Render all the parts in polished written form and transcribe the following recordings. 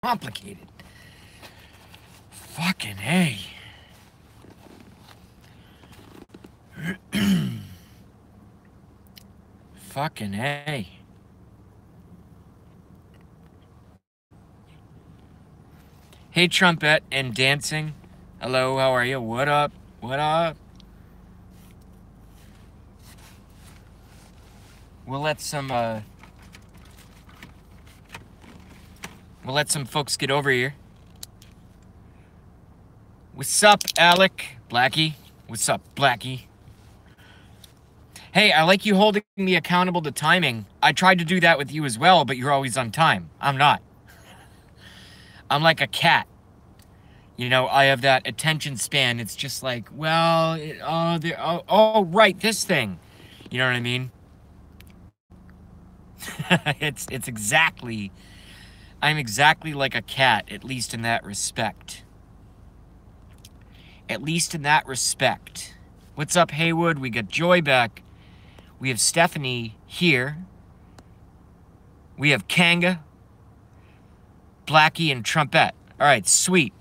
complicated. Fucking A. Fucking A. Hey, Trumpet and Dancing. Hello, how are you? What up? What up? We'll let some folks get over here. What's up, Alec? Blackie? What's up, Blackie? Hey, I like you holding me accountable to timing. I tried to do that with you as well, but you're always on time. I'm not. I'm like a cat. You know, I have that attention span. It's just like, well, right, this thing. You know what I mean? it's exactly, I'm exactly like a cat, at least in that respect. At least in that respect. What's up, Haywood? We got Joy back. We have Stephanie here. We have Kanga, Blackie, and Trumpet. All right, sweet.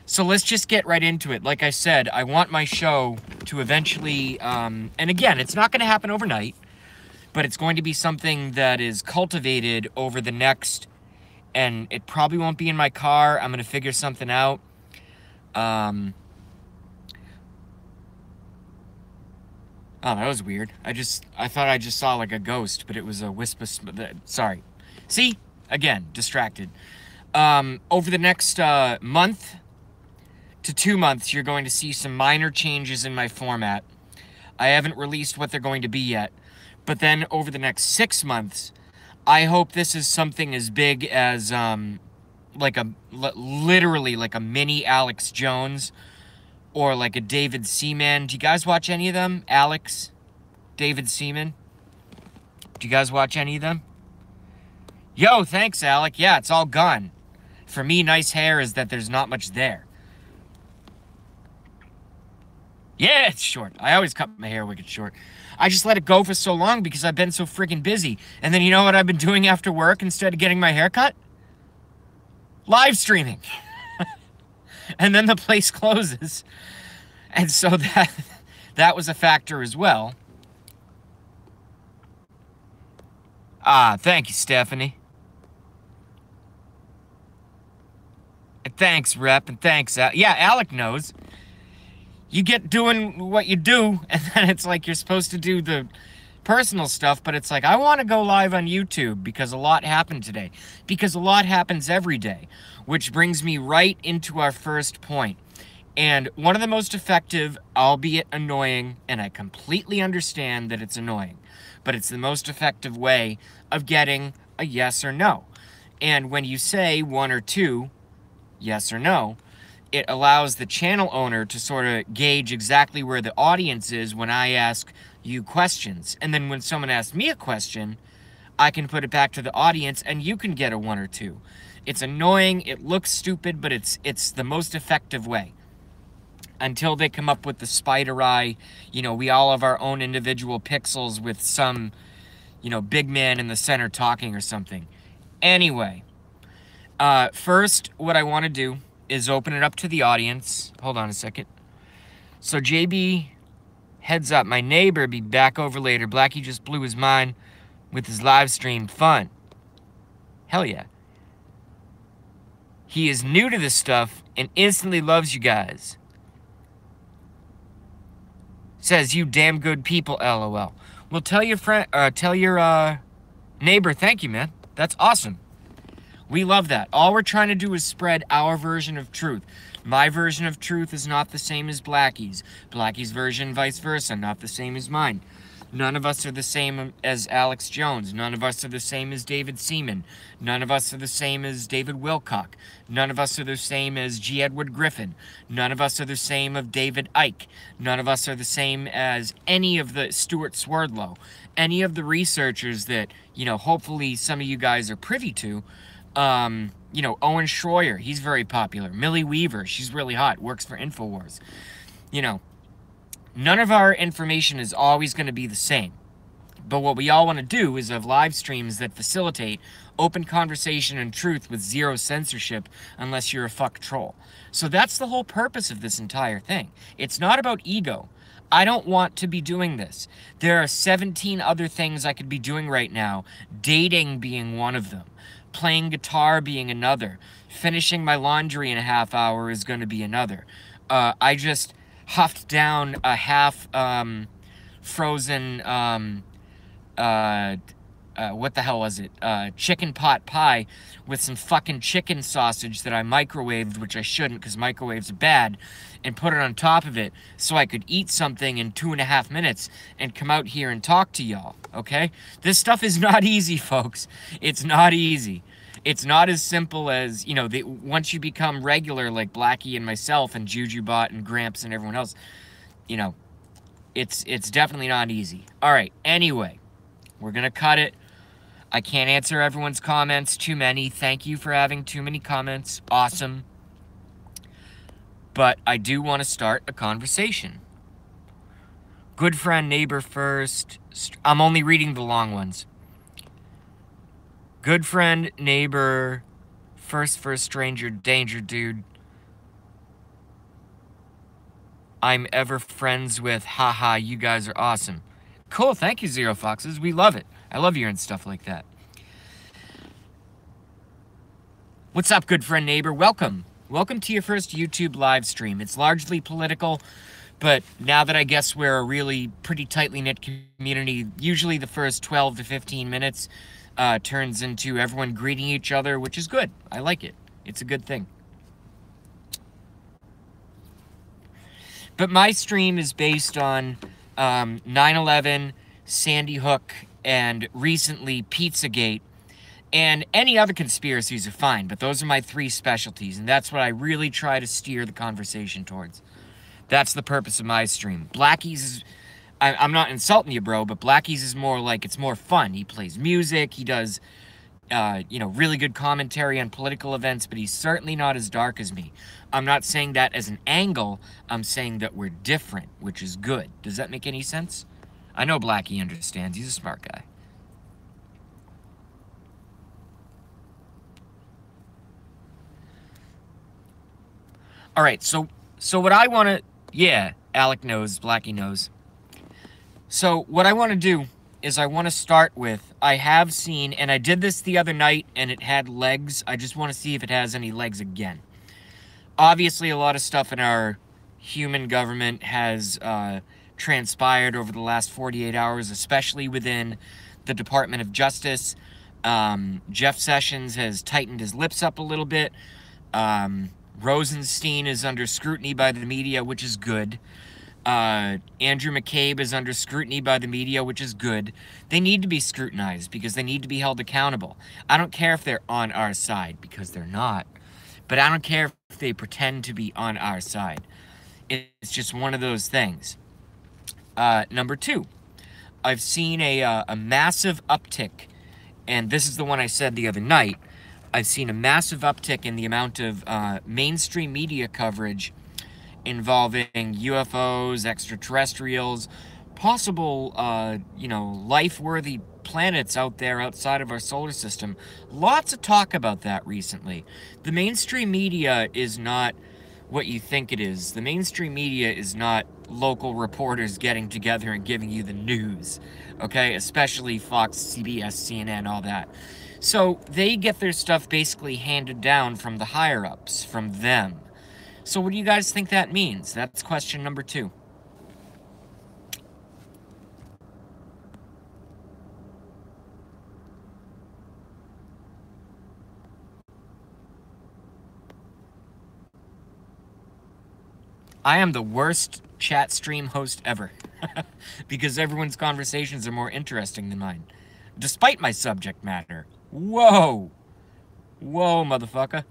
So let's just get right into it. Like I said, I want my show to eventually, and again, it's not going to happen overnight, but it's going to be something that is cultivated over the next, and it probably won't be in my car. I'm going to figure something out. Oh, that was weird. I thought I just saw like a ghost, but it was a wisp of sorry. See? Again, distracted. Over the next month to 2 months, you're going to see some minor changes in my format. I haven't released what they're going to be yet. But then over the next 6 months, I hope this is something as big as literally like a mini Alex Jones. Or like a David Seaman. Do you guys watch any of them? Alex? David Seaman? Do you guys watch any of them? Yo, thanks, Alec. Yeah, it's all gone. For me, nice hair is that there's not much there. Yeah, it's short. I always cut my hair wicked short. I just let it go for so long because I've been so freaking busy. And then you know what I've been doing after work instead of getting my hair cut? Live streaming. And then the place closes. And so that was a factor as well. Ah, thank you, Stephanie. And thanks, Rep, and thanks, yeah, Alec knows. You get doing what you do, and then it's like you're supposed to do the personal stuff, but it's like, I want to go live on YouTube because a lot happened today. Because a lot happens every day. Which brings me right into our first point. And one of the most effective, albeit annoying, and I completely understand that it's annoying, but it's the most effective way of getting a yes or no. And when you say 1 or 2, yes or no, it allows the channel owner to sort of gauge exactly where the audience is when I ask you questions. And then when someone asks me a question, I can put it back to the audience and you can get a 1 or 2. It's annoying, it looks stupid, but it's the most effective way. Until they come up with the spider eye, you know, we all have our own individual pixels with some, you know, big man in the center talking or something. Anyway, first, what I want to do is open it up to the audience. Hold on a second. So JB, heads up, my neighbor be back over later. Blackie just blew his mind with his live stream. Fun. Hell yeah. He is new to this stuff and instantly loves you guys. Says, you damn good people, LOL. Well, tell your friend, tell your neighbor, thank you, man. That's awesome. We love that. All we're trying to do is spread our version of truth. My version of truth is not the same as Blackie's. Blackie's version, vice versa, not the same as mine. None of us are the same as Alex Jones. None of us are the same as David Seaman. None of us are the same as David Wilcock. None of us are the same as G. Edward Griffin. None of us are the same of David Icke. None of us are the same as any of the Stuart Swerdlow. Any of the researchers that, you know, hopefully some of you guys are privy to. You know, Owen Schroyer, he's very popular. Millie Weaver, she's really hot, works for InfoWars. You know, none of our information is always going to be the same. But what we all want to do is have live streams that facilitate open conversation and truth with zero censorship unless you're a fuck troll. So that's the whole purpose of this entire thing. It's not about ego. I don't want to be doing this. There are 17 other things I could be doing right now, dating being one of them, playing guitar being another, finishing my laundry in a half hour is going to be another. I just huffed down a half frozen, what the hell was it? Chicken pot pie with some fucking chicken sausage that I microwaved, which I shouldn't because microwaves are bad, and put it on top of it so I could eat something in 2.5 minutes and come out here and talk to y'all, okay? This stuff is not easy, folks. It's not easy. It's not as simple as, you know, once you become regular like Blackie and myself and JujuBot and Gramps and everyone else, you know, it's definitely not easy. All right, anyway, we're going to cut it. I can't answer everyone's comments, too many. Thank you for having too many comments. Awesome. But I do want to start a conversation. Good friend, neighbor first. I'm only reading the long ones. Good friend, neighbor, first for a stranger, danger dude. I'm ever friends with, haha, you guys are awesome. Cool, thank you, Zero Foxes. We love it. I love hearing stuff like that. What's up, good friend, neighbor? Welcome. Welcome to your first YouTube live stream. It's largely political, but now that I guess we're a really pretty tightly knit community, usually the first 12 to 15 minutes turns into everyone greeting each other, which is good. I like it. It's a good thing. But my stream is based on 9/11, Sandy Hook, and recently Pizzagate. And any other conspiracies are fine, but those are my 3 specialties, and that's what I really try to steer the conversation towards. That's the purpose of my stream. Blackie's is, I'm not insulting you, bro, but Blackie's is more like, it's more fun. He plays music, he does, you know, really good commentary on political events, but he's certainly not as dark as me. I'm not saying that as an angle, I'm saying that we're different, which is good. Does that make any sense? I know Blackie understands, he's a smart guy. All right, so what I want to, yeah, Alec knows, Blackie knows. So what I want to do is I want to start with, I have seen, and I did this the other night, and it had legs. I just want to see if it has any legs again. Obviously, a lot of stuff in our human government has transpired over the last 48 hours, especially within the Department of Justice. Jeff Sessions has tightened his lips up a little bit. Rosenstein is under scrutiny by the media, which is good. Andrew McCabe is under scrutiny by the media, which is good. They need to be scrutinized because they need to be held accountable. I don't care if they're on our side, because they're not. But I don't care if they pretend to be on our side. It's just one of those things. Number 2, I've seen a massive uptick, and this is the one I said the other night. I've seen a massive uptick in the amount of mainstream media coverage involving UFOs, extraterrestrials, possible, you know, life-worthy planets out there outside of our solar system. Lots of talk about that recently. The mainstream media is not what you think it is. The mainstream media is not local reporters getting together and giving you the news, okay? Especially Fox, CBS, CNN, all that. So they get their stuff basically handed down from the higher-ups, from them. So what do you guys think that means? That's question number 2. I am the worst chat stream host ever because everyone's conversations are more interesting than mine, despite my subject matter. Whoa! Whoa, motherfucker.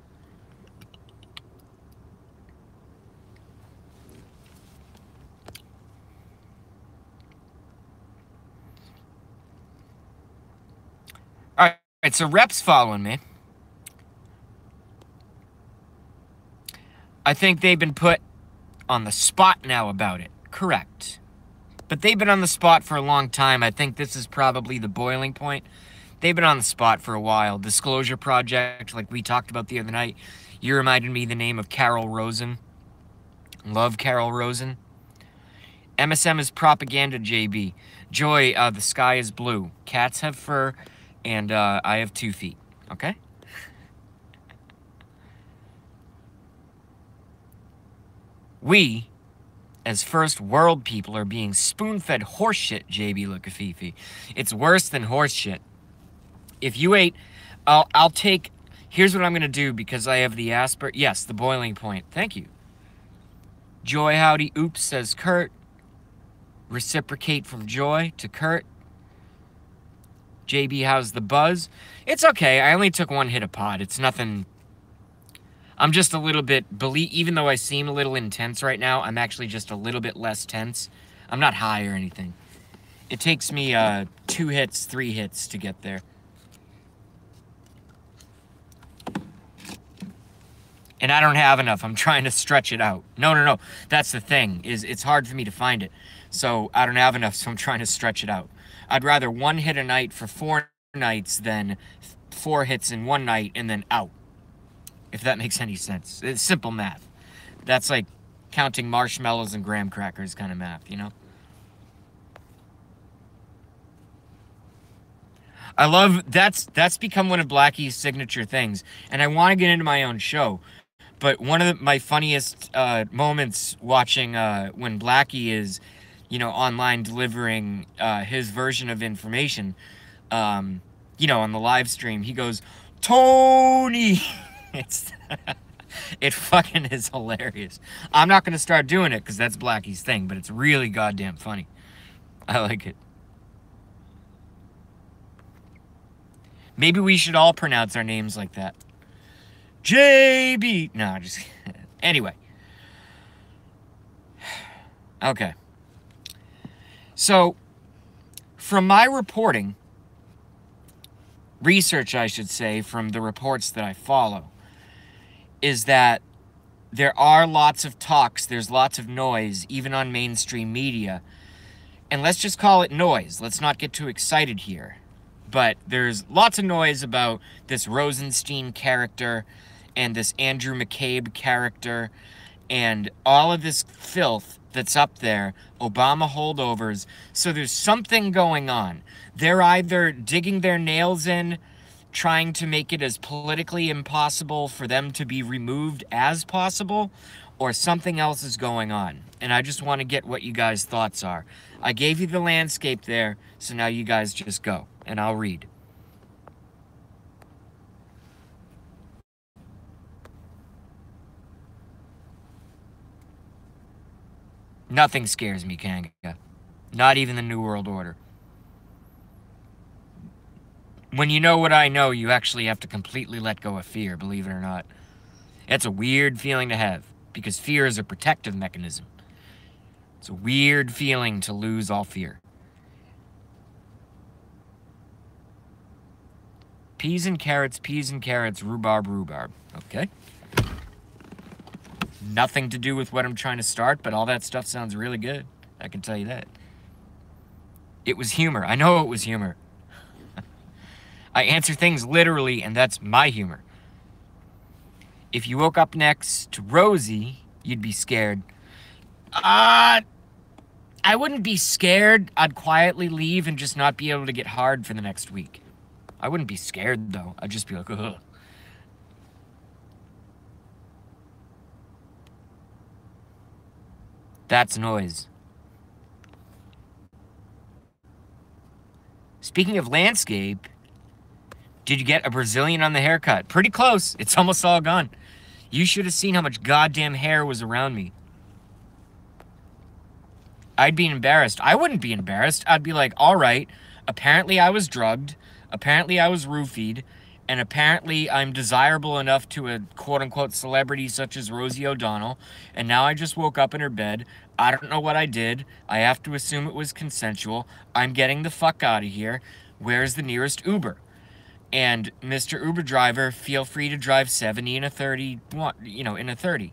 Alright, so Rep's following me. I think they've been put on the spot now about it. Correct. But they've been on the spot for a long time. I think this is probably the boiling point. They've been on the spot for a while. Disclosure Project, like we talked about the other night. You reminded me the name of Carol Rosen. Love Carol Rosen. MSM is propaganda, JB. Joy, the sky is blue. Cats have fur, and I have 2 feet. Okay? We, as first world people, are being spoon-fed horseshit, JB Lukafifi. It's worse than horseshit. If you ate, I'll take, here's what I'm going to do because I have the yes, the boiling point. Thank you. Joy, howdy, oops, says Kurt. Reciprocate from Joy to Kurt. JB, how's the buzz? It's okay. I only took 1 hit of pot. It's nothing. I'm just a little bit, even though I seem a little intense right now, I'm actually just a little bit less tense. I'm not high or anything. It takes me 2 hits, 3 hits to get there. And I don't have enough. I'm trying to stretch it out. No. That's the thing, is it's hard for me to find it. So I don't have enough, so I'm trying to stretch it out. I'd rather 1 hit a night for 4 nights than 4 hits in 1 night and then out. If that makes any sense. It's simple math. That's like counting marshmallows and graham crackers kind of math, you know? I love, that's become one of Blackie's signature things. And I want to get into my own show. But one of my funniest moments watching when Blackie is, you know, online delivering his version of information, you know, on the live stream, he goes, Tony! It fucking is hilarious. I'm not going to start doing it because that's Blackie's thing, but it's really goddamn funny. I like it. Maybe we should all pronounce our names like that. JB. No, just... Anyway. Okay. So, from my reporting, research I should say, from the reports that I follow, is that there are lots of talks, there's lots of noise, even on mainstream media. And let's just call it noise. Let's not get too excited here. But there's lots of noise about this Rosenstein character and this Andrew McCabe character and all of this filth that's up there, Obama holdovers. So there's something going on. They're either digging their nails in, trying to make it as politically impossible for them to be removed as possible, or something else is going on. And I just want to get what you guys' thoughts are. I gave you the landscape there, so now you guys just go, and I'll read. Nothing scares me, Kanga. Not even the New World Order. When you know what I know, you actually have to completely let go of fear, believe it or not. It's a weird feeling to have, because fear is a protective mechanism. It's a weird feeling to lose all fear. Peas and carrots, rhubarb. Okay. Nothing to do with what I'm trying to start, but all that stuff sounds really good. I can tell you that. It was humor. I know it was humor. I answer things literally, and that's my humor. If you woke up next to Rosie, you'd be scared. I wouldn't be scared. I'd quietly leave and just not be able to get hard for the next week. I wouldn't be scared, though. I'd just be like, ugh. That's noise. Speaking of landscape, did you get a Brazilian on the haircut? Pretty close. It's almost all gone. You should have seen how much goddamn hair was around me. I'd be embarrassed. I wouldn't be embarrassed. I'd be like, all right, apparently I was drugged, apparently I was roofied, and apparently I'm desirable enough to a quote-unquote celebrity such as Rosie O'Donnell, and now I just woke up in her bed. I don't know what I did. I have to assume it was consensual. I'm getting the fuck out of here. Where's the nearest Uber? And Mr. Uber driver, feel free to drive 70 in a 30, you know, in a 30.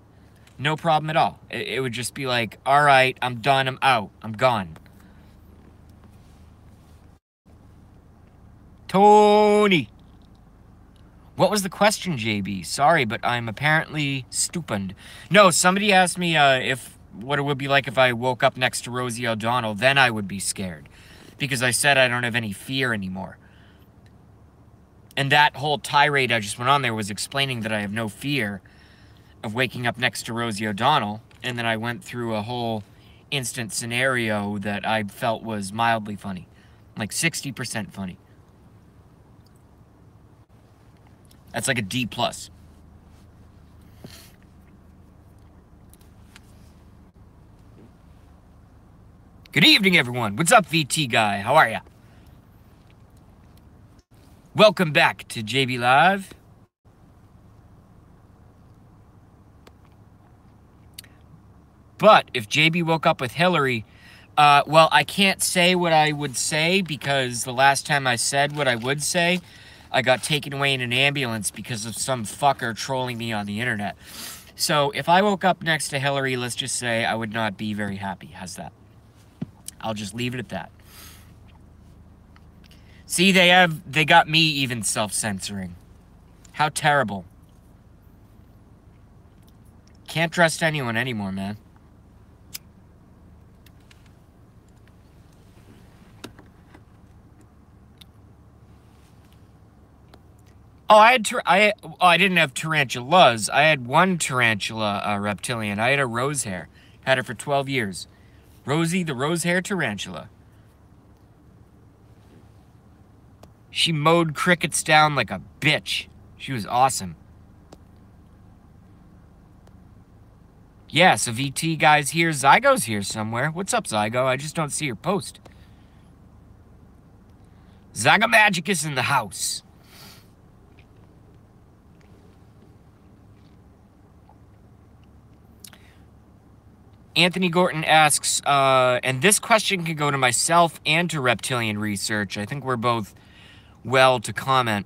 No problem at all. It would just be like, all right, I'm done, I'm out, I'm gone. Tony. What was the question, JB? Sorry, but I'm apparently stupid. No, somebody asked me what it would be like if I woke up next to Rosie O'Donnell. Then I would be scared. Because I said I don't have any fear anymore. And that whole tirade I just went on there was explaining that I have no fear of waking up next to Rosie O'Donnell. And then I went through a whole instant scenario that I felt was mildly funny. Like 60% funny. That's like a D+. Good evening, everyone. What's up, VT guy? How are ya? Welcome back to JB Live. But if JB woke up with Hillary, well, I can't say what I would say because the last time I said what I would say, I got taken away in an ambulance because of some fucker trolling me on the internet. So if I woke up next to Hillary, let's just say I would not be very happy. How's that? I'll just leave it at that. See, they got me even self-censoring. How terrible. Can't trust anyone anymore, man. Oh, I didn't have tarantulas. I had one tarantula reptilian. I had a rose hair. Had her for 12 years. Rosie, the rose hair tarantula. She mowed crickets down like a bitch. She was awesome. Yeah, so VT guy's here. Zygo's here somewhere. What's up, Zygo? I just don't see your post. Zygomagicus in the house. Anthony Gorton asks, and this question can go to myself and to Reptilian Research. I think we're both well to comment.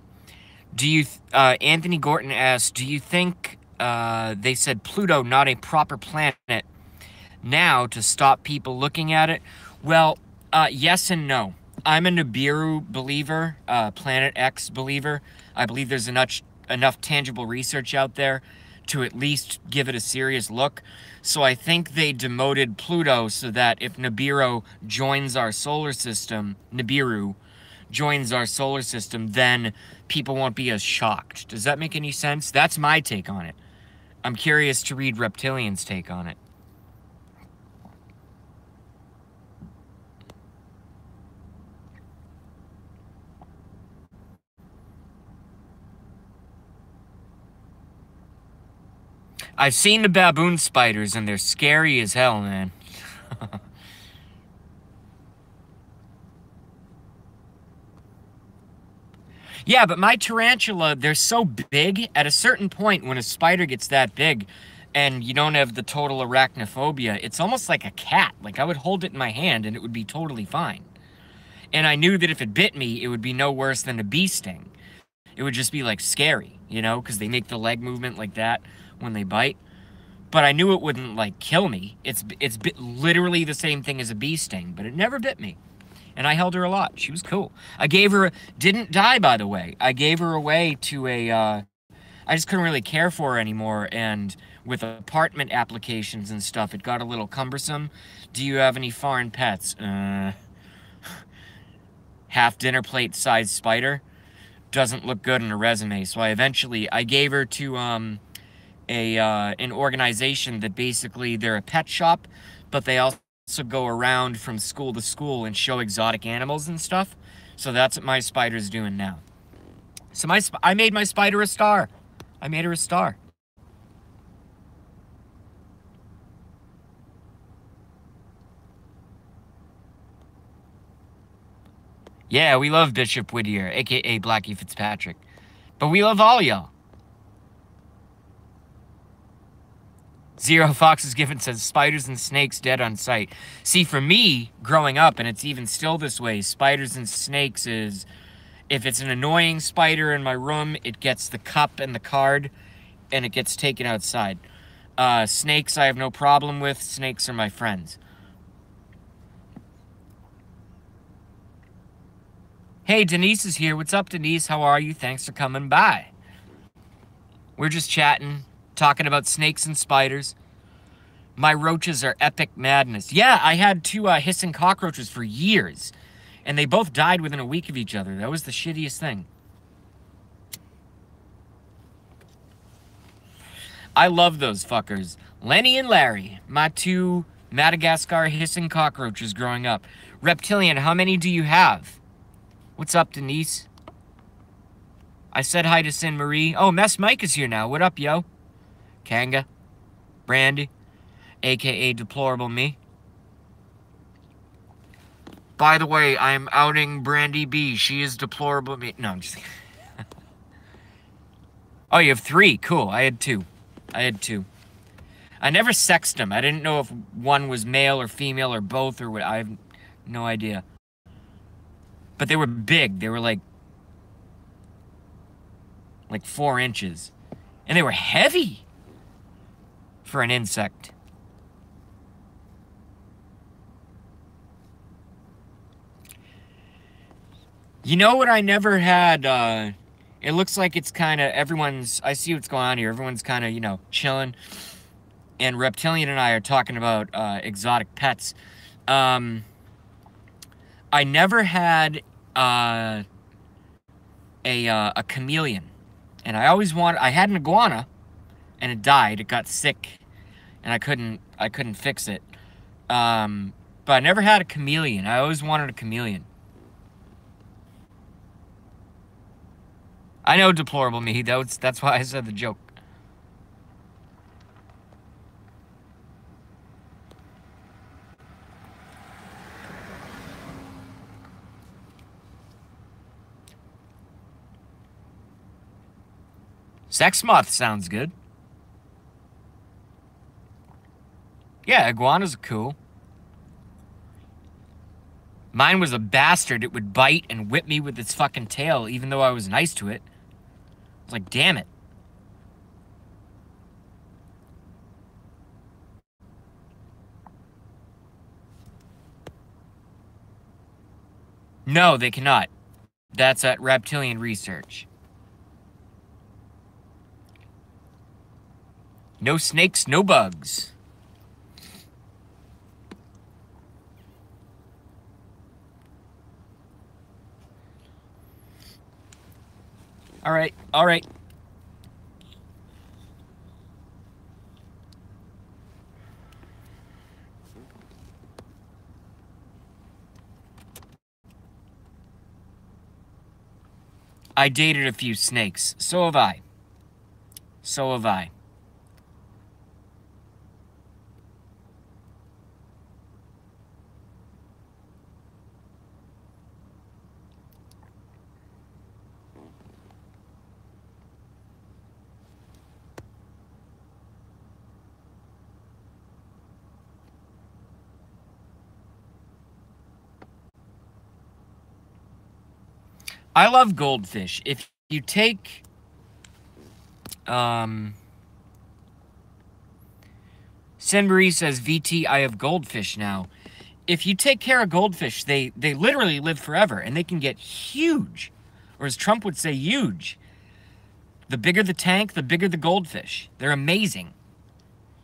Anthony Gorton asks, do you think they said Pluto not a proper planet now to stop people looking at it? Well, yes and no. I'm a Nibiru believer, Planet X believer. I believe there's enough tangible research out there to at least give it a serious look. So I think they demoted Pluto so that if Nibiru joins our solar system, then people won't be as shocked. Does that make any sense? That's my take on it. I'm curious to read Reptilian's take on it. I've seen the baboon spiders, and they're scary as hell, man. Yeah, but my tarantula, they're so big. At a certain point, when a spider gets that big, and you don't have the total arachnophobia, it's almost like a cat. Like, I would hold it in my hand, and it would be totally fine. And I knew that if it bit me, it would be no worse than a bee sting. It would just be, like, scary, you know, because they make the leg movement like that when they bite. But I knew it wouldn't, like, kill me. It's literally the same thing as a bee sting, but it never bit me. And I held her a lot. She was cool. I gave her, didn't die, by the way. I gave her away to I just couldn't really care for her anymore. And with apartment applications and stuff, it got a little cumbersome. Do you have any foreign pets? Half dinner plate size spider. Doesn't look good in a resume. So I gave her to, an organization that basically they're a pet shop, but they also go around from school to school and show exotic animals and stuff. So that's what my spider's doing now. So I made my spider a star. I made her a star. Yeah, we love Bishop Whittier, aka Blackie Fitzpatrick. But we love all y'all. Zero Foxes Given says, spiders and snakes dead on sight. See, for me, growing up, and it's even still this way, spiders and snakes is, if it's an annoying spider in my room, it gets the cup and the card, and it gets taken outside. Snakes I have no problem with. Snakes are my friends. Hey, Denise is here. What's up, Denise? How are you? Thanks for coming by. We're just chatting, talking about snakes and spiders. My roaches are epic madness. Yeah, I had two hissing cockroaches for years, and they both died within a week of each other. That was the shittiest thing. I love those fuckers. Lenny and Larry, my two Madagascar hissing cockroaches growing up. Reptilian, how many do you have? What's up, Denise? I said hi to Sin Marie. Oh, Mess Mike is here now. What up, yo? Kanga. Brandy. AKA Deplorable Me. By the way, I'm outing Brandy B. She is Deplorable Me. No, I'm just... Oh, you have 3. Cool. I had 2. I never sexed them. I didn't know if one was male or female or both or what. I have no idea. But they were big. They were like 4 inches. And they were heavy for an insect. You know what I never had? It looks like it's kind of everyone's... I see what's going on here. Everyone's kind of, you know, chilling. And Reptilian and I are talking about exotic pets. I never had a chameleon. And I always wanted... I had an iguana, and it died. It got sick, and I couldn't fix it. But I never had a chameleon. I always wanted a chameleon. I know, Deplorable Me. That's why I said the joke. Sex moth sounds good. Yeah, iguanas are cool. Mine was a bastard. It would bite and whip me with its fucking tail, even though I was nice to it. I was like, damn it. No, they cannot. That's at Reptilian Research. No snakes, no bugs. All right, all right. I dated a few snakes. So have I. So have I. I love goldfish. If you take, Sen Marie says, VT, I have goldfish now. If you take care of goldfish, they literally live forever, and they can get huge. Or as Trump would say, huge. The bigger the tank, the bigger the goldfish. They're amazing.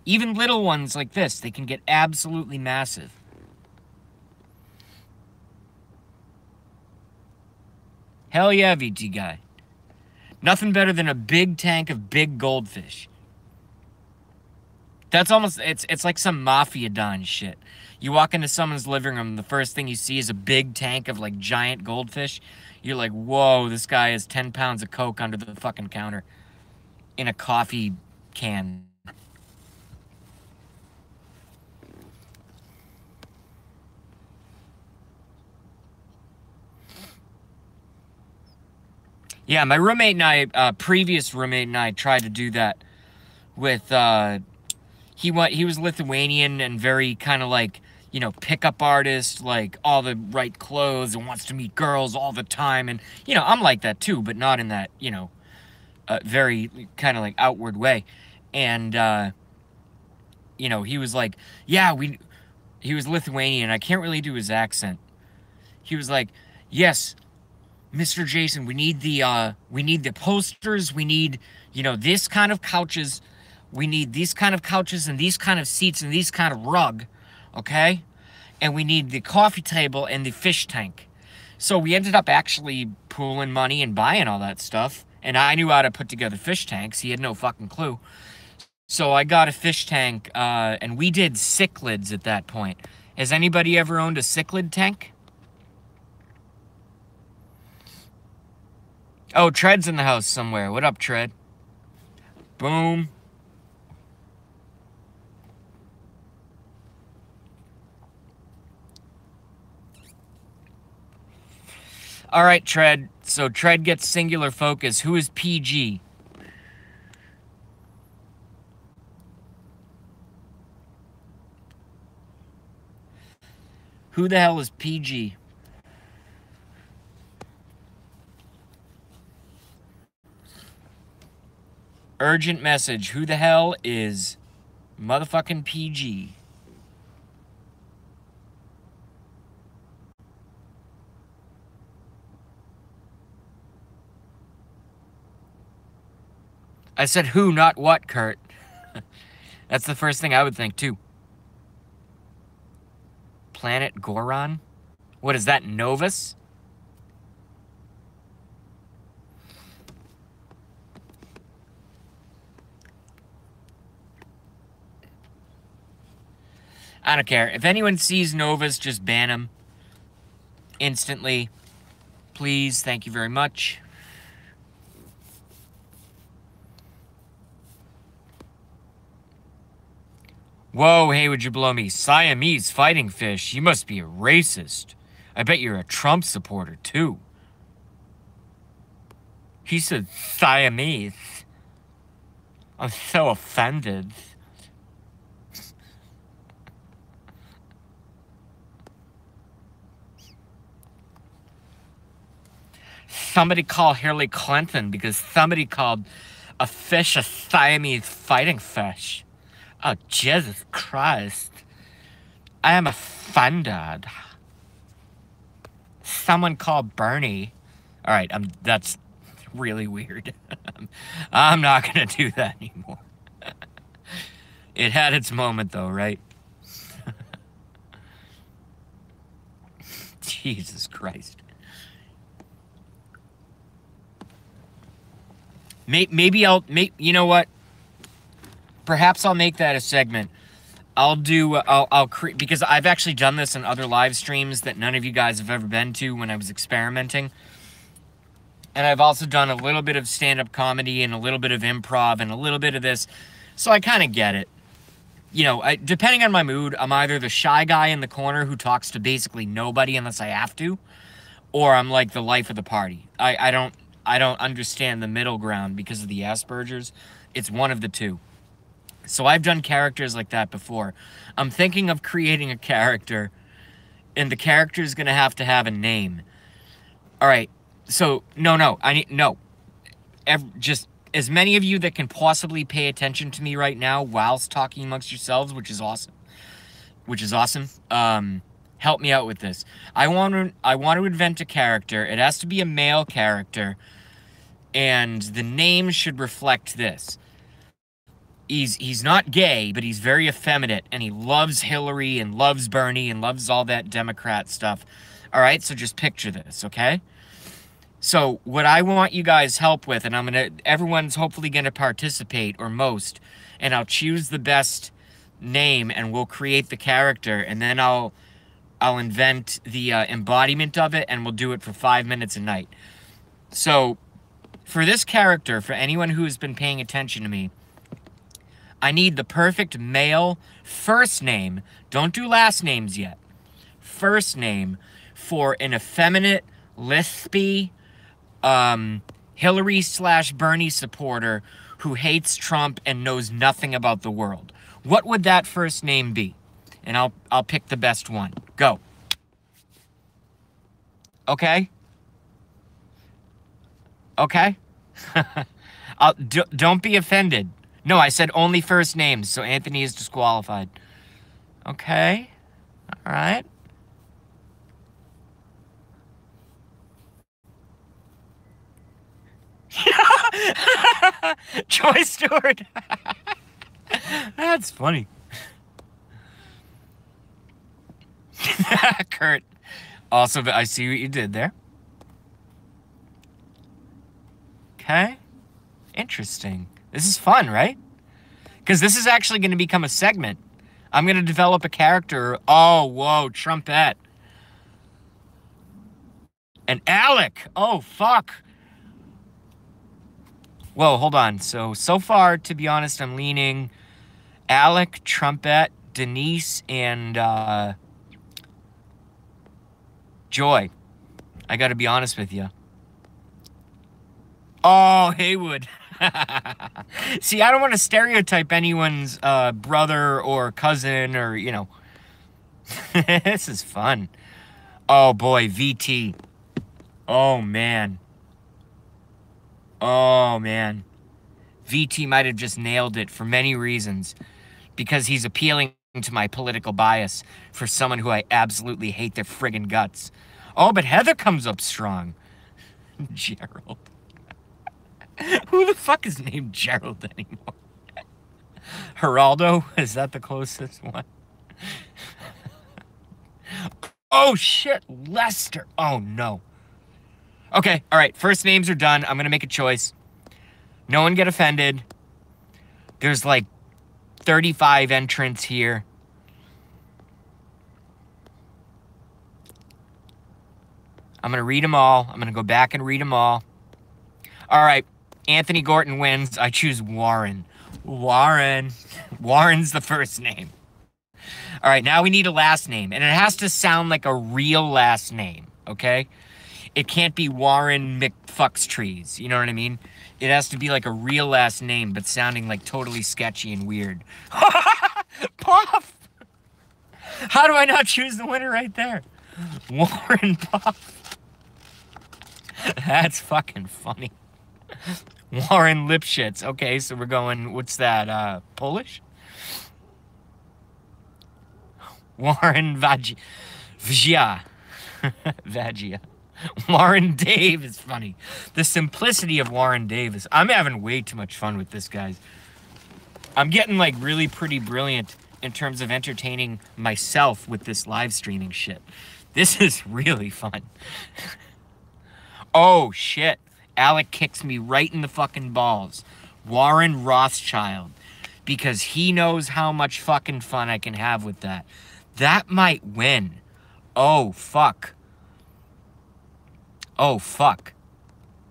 Even little ones like this, they can get absolutely massive. Hell yeah, VT guy. Nothing better than a big tank of big goldfish. That's almost, it's like some Mafia Don shit. You walk into someone's living room, the first thing you see is a big tank of like giant goldfish. You're like, whoa, this guy has 10 pounds of Coke under the fucking counter in a coffee can. Yeah, my roommate and I, previous roommate and I tried to do that with, he was Lithuanian and very kind of like, you know, pickup artist, like all the right clothes and wants to meet girls all the time. And, you know, I'm like that too, but not in that, you know, very kind of like outward way. And, you know, he was like, yeah, he was Lithuanian. I can't really do his accent. He was like, yes, Mr. Jason, we need the posters, we need, you know, this kind of couches, we need these kind of couches and these kind of seats and these kind of rug, okay? And we need the coffee table and the fish tank. So we ended up actually pooling money and buying all that stuff. And I knew how to put together fish tanks. He had no fucking clue. So I got a fish tank, and we did cichlids at that point. Has anybody ever owned a cichlid tank? Oh, Tread's in the house somewhere. What up, Tread? Boom. All right, Tread. So Tread gets singular focus. Who is PG? Who the hell is PG? Urgent message. Who the hell is motherfucking PG? I said who, not what, Kurt. That's the first thing I would think, too. Planet Goron? What is that, Novus? I don't care. If anyone sees Novus, just ban him. Instantly. Please, thank you very much. Whoa, hey, would you blow me? Siamese fighting fish. You must be a racist. I bet you're a Trump supporter, too. He said Siamese. I'm so offended. Somebody call Hillary Clinton because somebody called a fish a Siamese fighting fish. Oh, Jesus Christ. I am offended. Someone called Bernie. All right, that's really weird. I'm not going to do that anymore. It had its moment, though, right? Jesus Christ. Maybe you know what? Perhaps I'll make that a segment. I'll create, because I've actually done this in other live streams that none of you guys have ever been to when I was experimenting. And I've also done a little bit of stand-up comedy and a little bit of improv and a little bit of this. So I kind of get it. You know, depending on my mood, I'm either the shy guy in the corner who talks to basically nobody unless I have to, or I'm like the life of the party. I don't understand the middle ground because of the Asperger's. It's one of the two. So I've done characters like that before. I'm thinking of creating a character, and the character is going to have a name. All right. So, just as many of you that can possibly pay attention to me right now whilst talking amongst yourselves, which is awesome. Help me out with this. I want to invent a character. It has to be a male character, and the name should reflect this. He's not gay, but he's very effeminate, and he loves Hillary and loves Bernie and loves all that Democrat stuff. All right, so just picture this, okay? So what I want you guys help with, and everyone's hopefully gonna participate, or most, and I'll choose the best name, and we'll create the character, and then I'll invent the embodiment of it, and we'll do it for 5 minutes a night. So for this character, for anyone who has been paying attention to me, I need the perfect male first name. Don't do last names yet. First name for an effeminate, lispy, Hillary/Bernie supporter who hates Trump and knows nothing about the world. What would that first name be? And I'll pick the best one. Go. Okay? Okay? Don't be offended. No, I said only first names, so Anthony is disqualified. Okay. All right. Joy Stewart. That's funny. Kurt. Also, I see what you did there. Okay. Interesting. This is fun, right? Because this is actually going to become a segment. I'm going to develop a character. Oh, whoa, trumpet. And Alec. Oh, fuck. Whoa, hold on. So far, to be honest, I'm leaning Alec, trumpet, Denise, and Joy. I got to be honest with you. Oh, Haywood. See, I don't want to stereotype anyone's brother or cousin or, you know. This is fun. Oh, boy, VT. Oh, man. Oh, man. VT might have just nailed it for many reasons. Because he's appealing to my political bias for someone who I absolutely hate their friggin' guts. Oh, but Heather comes up strong. Gerald. Who the fuck is named Gerald anymore? Geraldo? Is that the closest one? Oh, shit. Lester. Oh, no. Okay, all right. First names are done. I'm going to make a choice. No one get offended. There's like 35 entrants here. I'm going to read them all. I'm going to go back and read them all. All right. Anthony Gorton wins. I choose Warren. Warren. Warren's the first name. All right, now we need a last name. And it has to sound like a real last name, okay? It can't be Warren McFuckstrees. You know what I mean? It has to be like a real last name, but sounding like totally sketchy and weird. Puff! How do I not choose the winner right there? Warren Puff. That's fucking funny. Warren Lipschitz. Okay, so we're going, what's that, Polish? Warren Vagia. Vagia. Warren Dave is funny. The simplicity of Warren Davis. I'm having way too much fun with this, guys. I'm getting, like, really pretty brilliant in terms of entertaining myself with this live streaming shit. This is really fun. Oh, shit. Alec kicks me right in the fucking balls. Warren Rothschild. Because he knows how much fucking fun I can have with that. That might win. Oh, fuck. Oh, fuck.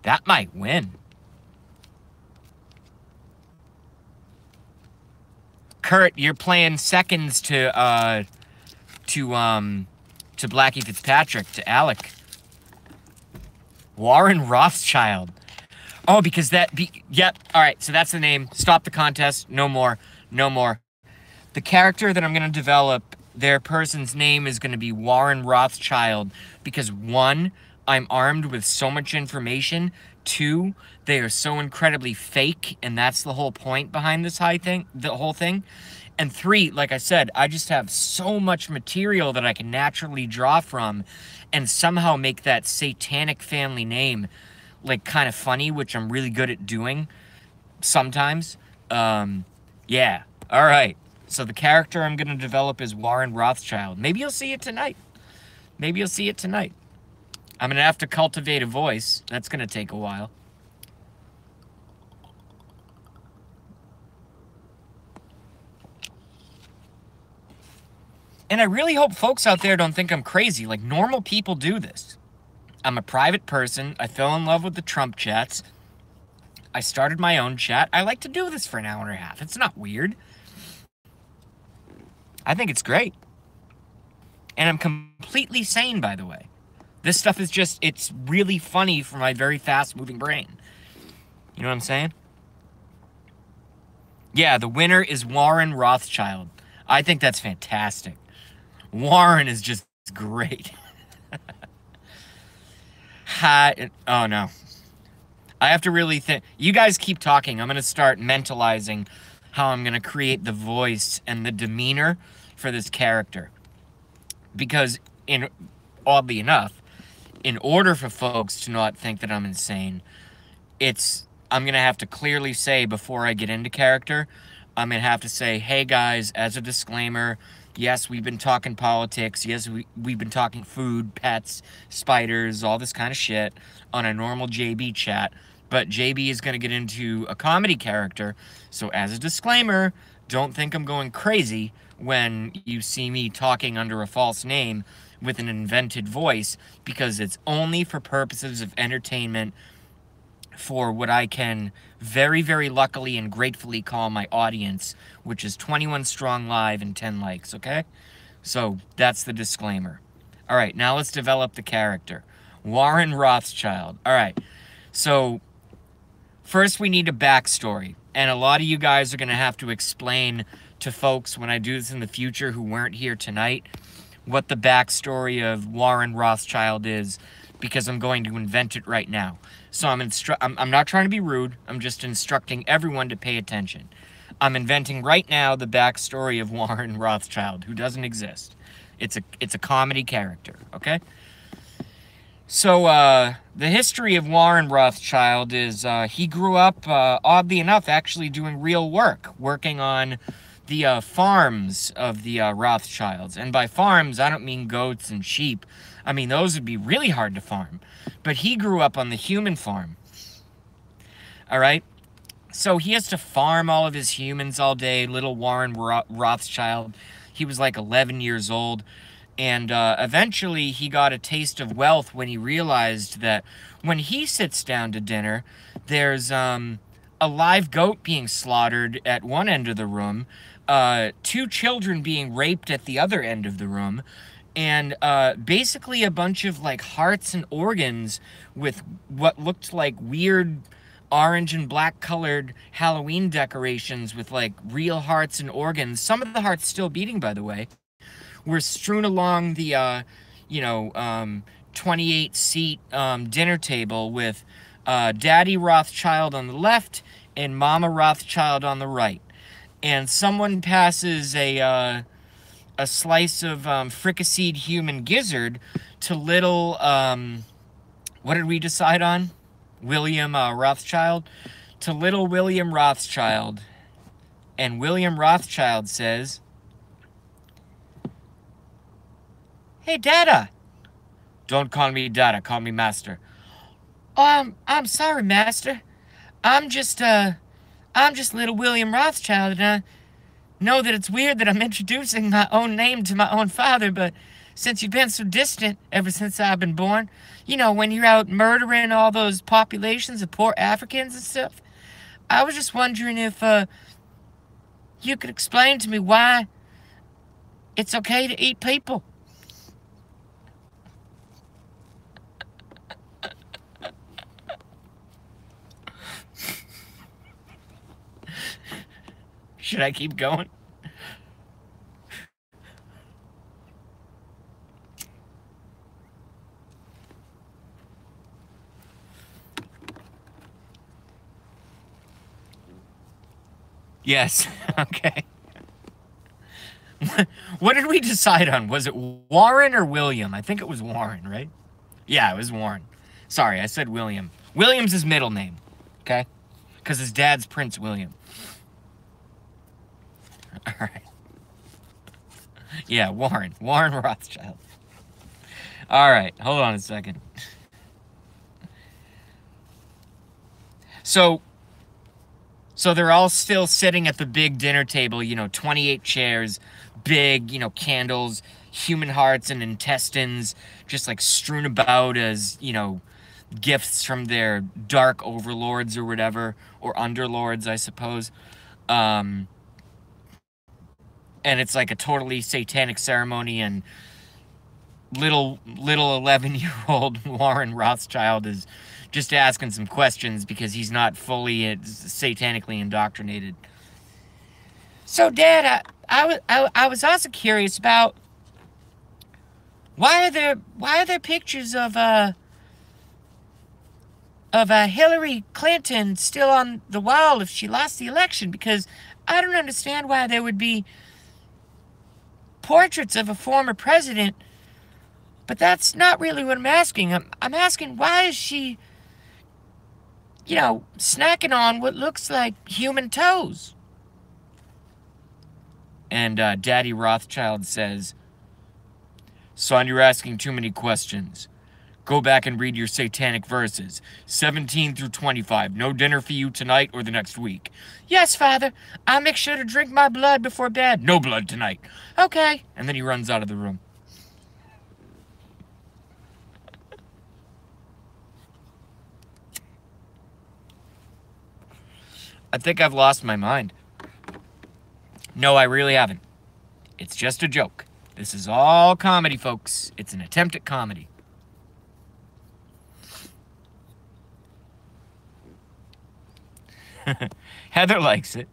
That might win. Kurt, you're playing seconds to Blackie Fitzpatrick, to Alec. Warren Rothschild. Oh, because yep. All right, so that's the name. Stop the contest. No more. No more. The character that I'm going to develop, their person's name is going to be Warren Rothschild because, one, I'm armed with so much information. Two, they are so incredibly fake, and that's the whole point behind this the whole thing. And three, like I said, I just have so much material that I can naturally draw from and somehow make that satanic family name like kind of funny, which I'm really good at doing sometimes. Yeah. All right. So the character I'm going to develop is Warren Rothschild. Maybe you'll see it tonight. Maybe you'll see it tonight. I'm going to have to cultivate a voice. That's going to take a while. And I really hope folks out there don't think I'm crazy. Like, normal people do this. I'm a private person. I fell in love with the Trump chats. I started my own chat. I like to do this for an hour and a half. It's not weird. I think it's great. And I'm completely sane, by the way. This stuff is just, it's really funny for my very fast-moving brain. You know what I'm saying? Yeah, the winner is Warren Rothschild. I think that's fantastic. Warren is just great. Oh, no. I have to really think. You guys keep talking. I'm going to start mentalizing how I'm going to create the voice and the demeanor for this character. Because, oddly enough, in order for folks to not think that I'm insane, I'm going to have to clearly say before I get into character, I'm going to have to say, hey guys, as a disclaimer, yes, we've been talking politics. Yes, we've been talking food, pets, spiders, all this kind of shit on a normal JB chat. But JB is going to get into a comedy character. So as a disclaimer, don't think I'm going crazy when you see me talking under a false name with an invented voice, because it's only for purposes of entertainment for what I can very, very luckily and gratefully call my audience, which is 21 strong live and 10 likes, okay? So that's the disclaimer. All right, now let's develop the character. Warren Rothschild. All right, so first we need a backstory. And a lot of you guys are going to have to explain to folks when I do this in the future who weren't here tonight what the backstory of Warren Rothschild is, because I'm going to invent it right now. So I'm not trying to be rude. I'm just instructing everyone to pay attention. I'm inventing right now the backstory of Warren Rothschild, who doesn't exist. It's a comedy character, okay? So the history of Warren Rothschild is he grew up, oddly enough, actually doing real work, working on the farms of the Rothschilds. And by farms, I don't mean goats and sheep. I mean, those would be really hard to farm. But he grew up on the human farm. All right? So he has to farm all of his humans all day. Little Warren Rothschild, he was like 11 years old. And eventually he got a taste of wealth when he realized that when he sits down to dinner, there's a live goat being slaughtered at one end of the room, 2 children being raped at the other end of the room, and basically a bunch of like hearts and organs with what looked like weird orange and black colored Halloween decorations with like real hearts and organs. Some of the hearts still beating, by the way, were strewn along the 28-seat dinner table with Daddy Rothschild on the left and Mama Rothschild on the right. And someone passes a slice of fricasseed human gizzard to little, what did we decide on? William Rothschild? To little William Rothschild. And William Rothschild says, "Hey, Dada." "Don't call me Dada, call me Master." I'm sorry, Master. I'm just little William Rothschild, and I know that it's weird that I'm introducing my own name to my own father, but since you've been so distant ever since I've been born, you know, when you're out murdering all those populations of poor Africans and stuff, I was just wondering if you could explain to me why it's okay to eat people. Should I keep going? Yes. Okay. What did we decide on? Was it Warren or William? I think it was Warren, right? Yeah, it was Warren. Sorry, I said William. William's his middle name, okay? Because his dad's Prince William. All right. Yeah, Warren. Warren Rothschild. All right, hold on a second. So they're all still sitting at the big dinner table, 28 chairs, big, candles, human hearts and intestines just like strewn about as, gifts from their dark overlords or whatever, or underlords, I suppose. And it's like a totally satanic ceremony, and little 11-year-old Warren Rothschild is just asking some questions because he's not fully satanically indoctrinated. So, Dad, I was also curious about why are there pictures of Hillary Clinton still on the wall if she lost the election? Because I don't understand why there would be portraits of a former president, but that's not really what I'm asking. I'm asking, why is she you know, snacking on what looks like human toes. And Daddy Rothschild says, son, you're asking too many questions. Go back and read your satanic verses, 17 through 25. No dinner for you tonight or the next week. Yes, Father. I'll make sure to drink my blood before bed. No blood tonight. Okay. And then he runs out of the room. I think I've lost my mind. No, I really haven't. It's just a joke. This is all comedy, folks. It's an attempt at comedy. Heather likes it.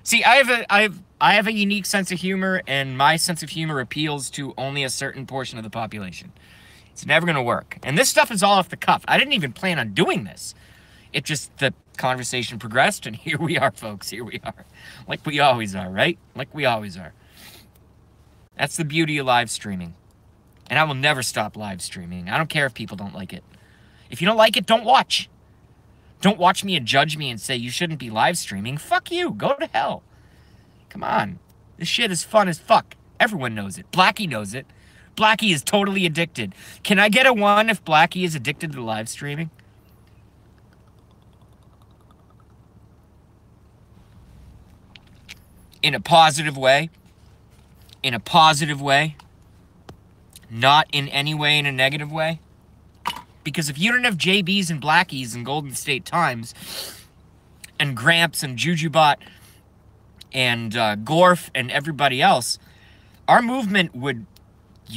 See, I have a unique sense of humor, and my sense of humor appeals to only a certain portion of the population. It's never going to work. And this stuff is all off the cuff. I didn't even plan on doing this. It just, the conversation progressed, and here we are, folks. Here we are. Like we always are, right? Like we always are. That's the beauty of live streaming. And I will never stop live streaming. I don't care if people don't like it. If you don't like it, don't watch. Don't watch me and judge me and say you shouldn't be live streaming. Fuck you. Go to hell. Come on. This shit is fun as fuck. Everyone knows it. Blackie knows it. Blackie is totally addicted. Can I get a 1 if Blackie is addicted to live streaming? In a positive way. In a positive way. Not in any way in a negative way. Because if you don't have JBs and Blackies and Golden State Times and Gramps and Jujubot and Gorf and everybody else, our movement would...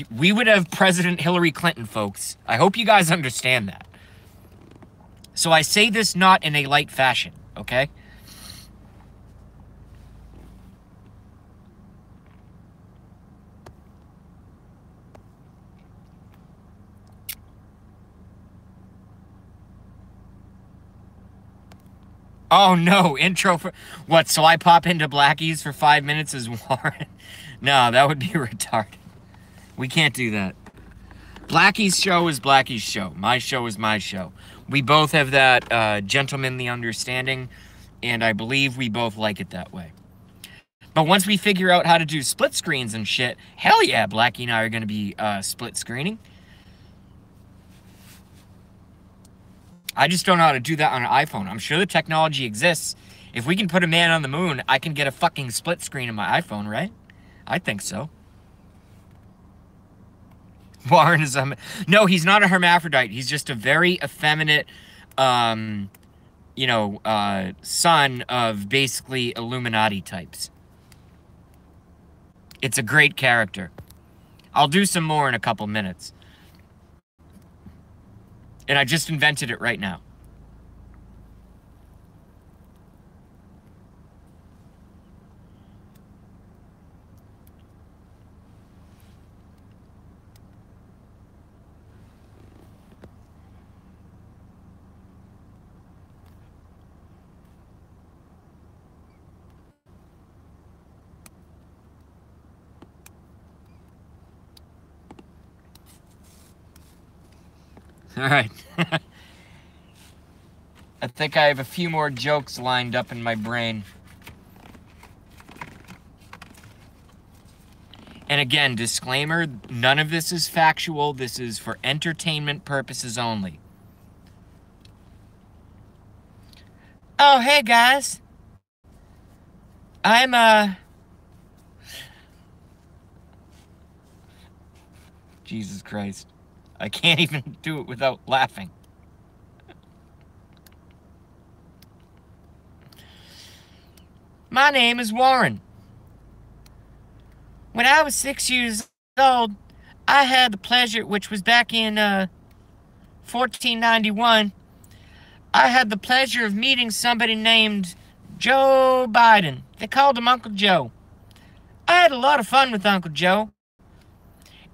We would have President Hillary Clinton, folks. I hope you guys understand that. So I say this not in a light fashion, okay? Oh no, intro for... What, so I pop into Blackie's for 5 minutes as Warren? No, that would be retarded. We can't do that. Blackie's show is Blackie's show. My show is my show. We both have that gentlemanly understanding, and I believe we both like it that way. But once we figure out how to do split screens and shit, hell yeah, Blackie and I are going to be split screening. I just don't know how to do that on an iPhone. I'm sure the technology exists. If we can put a man on the moon, I can get a fucking split screen on my iPhone, right? I think so. Warren is no, he's not a hermaphrodite. He's just a very effeminate, son of basically Illuminati types. It's a great character. I'll do some more in a couple minutes. And I just invented it right now. All right. I think I have a few more jokes lined up in my brain. And again, disclaimer, none of this is factual. This is for entertainment purposes only. Oh, hey, guys. I'm, Jesus Christ. I can't even do it without laughing. My name is Warren. When I was 6 years old, I had the pleasure, which was back in 1491, I had the pleasure of meeting somebody named Joe Biden. They called him Uncle Joe. I had a lot of fun with Uncle Joe.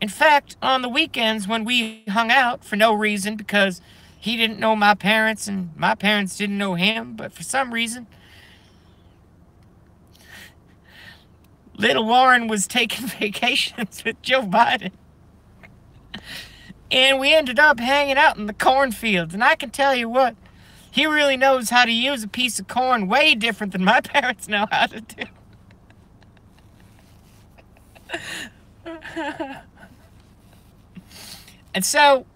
In fact, on the weekends when we hung out for no reason, because he didn't know my parents and my parents didn't know him, but for some reason, little Warren was taking vacations with Joe Biden. And we ended up hanging out in the cornfields. And I can tell you what, He really knows how to use a piece of corn way different than my parents know how to do. And so,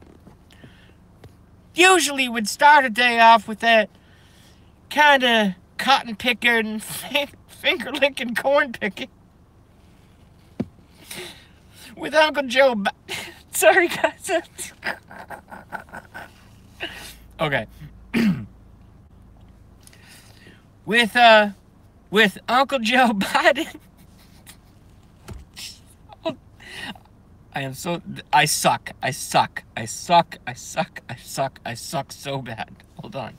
usually would start a day off with that kind of cotton picker and finger licking corn picking with Uncle Joe. Sorry, guys. Okay. with Uncle Joe Biden. I suck so bad. Hold on.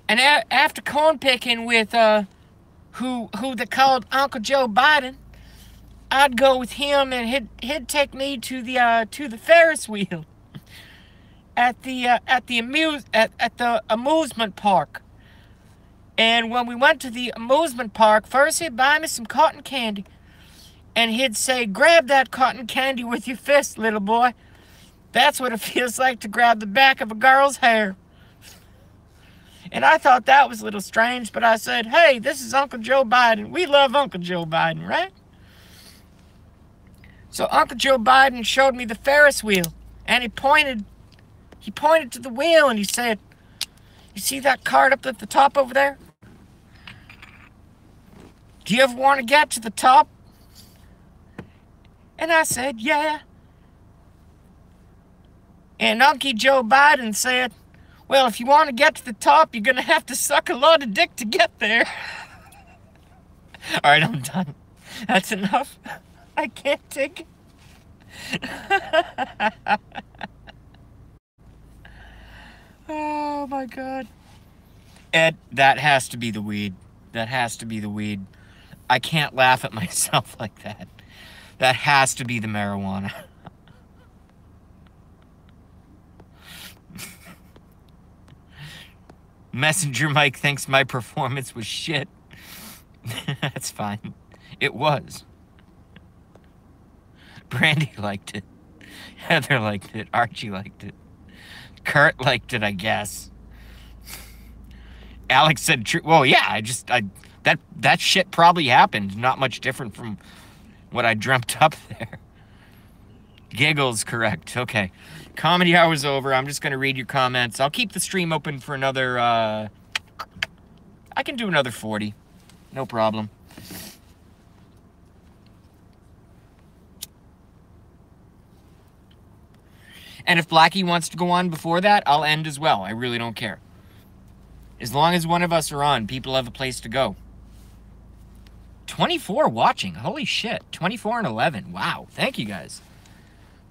And after corn picking with who they called Uncle Joe Biden, I'd go with him, and he'd take me to the Ferris wheel at the amusement park. And when we went to the amusement park, first he'd buy me some cotton candy, and he'd say, "Grab that cotton candy with your fist, little boy. That's what it feels like to grab the back of a girl's hair." And I thought that was a little strange, but I said, "Hey, this is Uncle Joe Biden. We love Uncle Joe Biden, right?" So Uncle Joe Biden showed me the Ferris wheel, and he pointed to the wheel, and he said, "You see that card up at the top over there? Do you ever want to get to the top?" And I said, "Yeah." And Uncle Joe Biden said, "Well, if you want to get to the top, you're going to have to suck a lot of dick to get there." All right, I'm done. That's enough. I can't take it. Oh, my God. Ed, that has to be the weed. That has to be the weed. I can't laugh at myself like that. That has to be the marijuana. Messenger Mike thinks my performance was shit. That's fine. It was. Brandy liked it. Heather liked it. Archie liked it. Kurt liked it, I guess. Alex said true. Well, yeah, that shit probably happened. Not much different from what I dreamt up there. Giggles, correct. Okay. Comedy hour's over. I'm just going to read your comments. I'll keep the stream open for another, I can do another 40. No problem. And if Blackie wants to go on before that, I'll end as well. I really don't care. As long as one of us are on, people have a place to go. 24 watching. Holy shit. 24 and 11. Wow. Thank you, guys.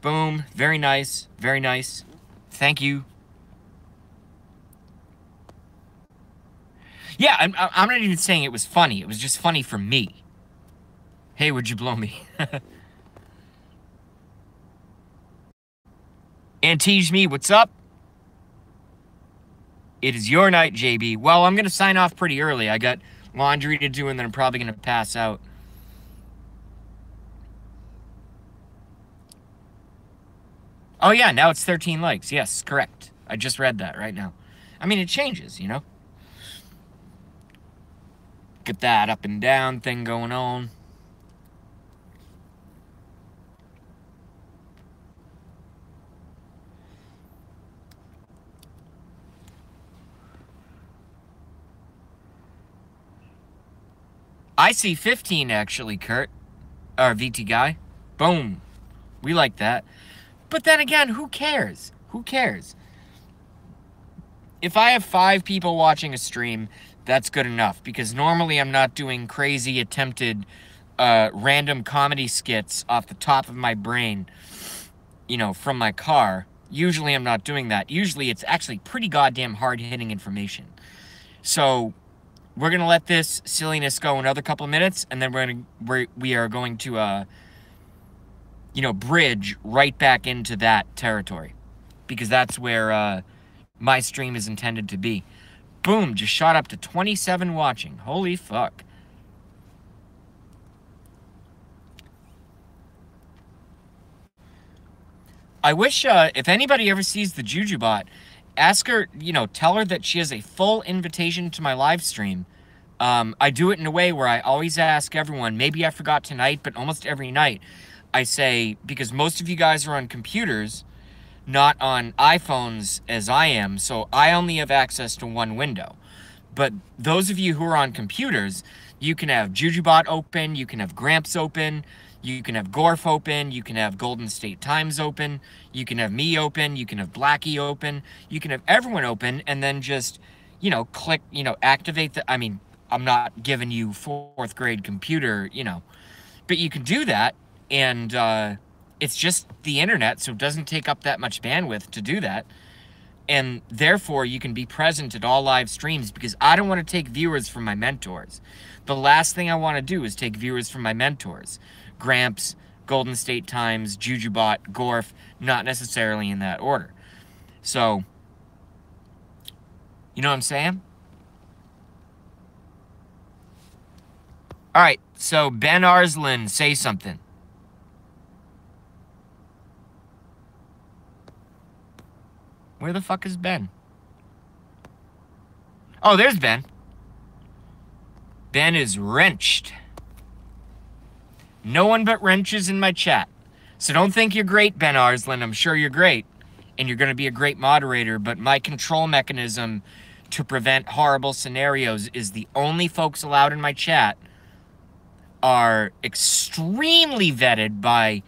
Boom. Very nice. Very nice. Thank you. Yeah, I'm not even saying it was funny. It was just funny for me. Hey, would you blow me? Antige me, what's up? It is your night, JB. Well, I'm going to sign off pretty early. I got laundry to do, and then I'm probably going to pass out. Oh, yeah, now it's 13 likes. Yes, correct. I just read that right now. I mean, it changes, you know? Get that up and down thing going on. I see 15, actually, Kurt. Or VT guy. Boom. We like that. But then again, who cares? Who cares? If I have 5 people watching a stream, that's good enough. Because normally I'm not doing crazy attempted random comedy skits off the top of my brain, you know, from my car. Usually I'm not doing that. Usually it's actually pretty goddamn hard-hitting information. So we're going to let this silliness go another couple of minutes, and then we are going to, you know, bridge right back into that territory. Because that's where my stream is intended to be. Boom, just shot up to 27 watching. Holy fuck. I wish, if anybody ever sees the Juju bot, ask her, tell her that she has a full invitation to my live stream. I do it in a way where I always ask everyone, maybe I forgot tonight, but almost every night, I say, because most of you guys are on computers, not on iPhones as I am, so I only have access to one window. But those of you who are on computers, you can have JujuBot open, you can have Gramps open, you can have Gorf open, you can have Golden State Times open, you can have me open, you can have Blackie open, you can have everyone open, and then just, click, activate the, I mean, I'm not giving you fourth grade computer, but you can do that, and it's just the internet, so it doesn't take up that much bandwidth to do that. And therefore, you can be present at all live streams because I don't want to take viewers from my mentors. The last thing I want to do is take viewers from my mentors. Gramps, Golden State Times, JujuBot, Gorf, not necessarily in that order. So, you know what I'm saying? All right, so Ben Arslan, say something. Where the fuck is Ben? Oh, there's Ben. Ben is wrenched. No one but wrenches in my chat. So don't think you're great, Ben Arslan. I'm sure you're great. And you're going to be a great moderator. But my control mechanism to prevent horrible scenarios is the only folks allowed in my chat are extremely vetted by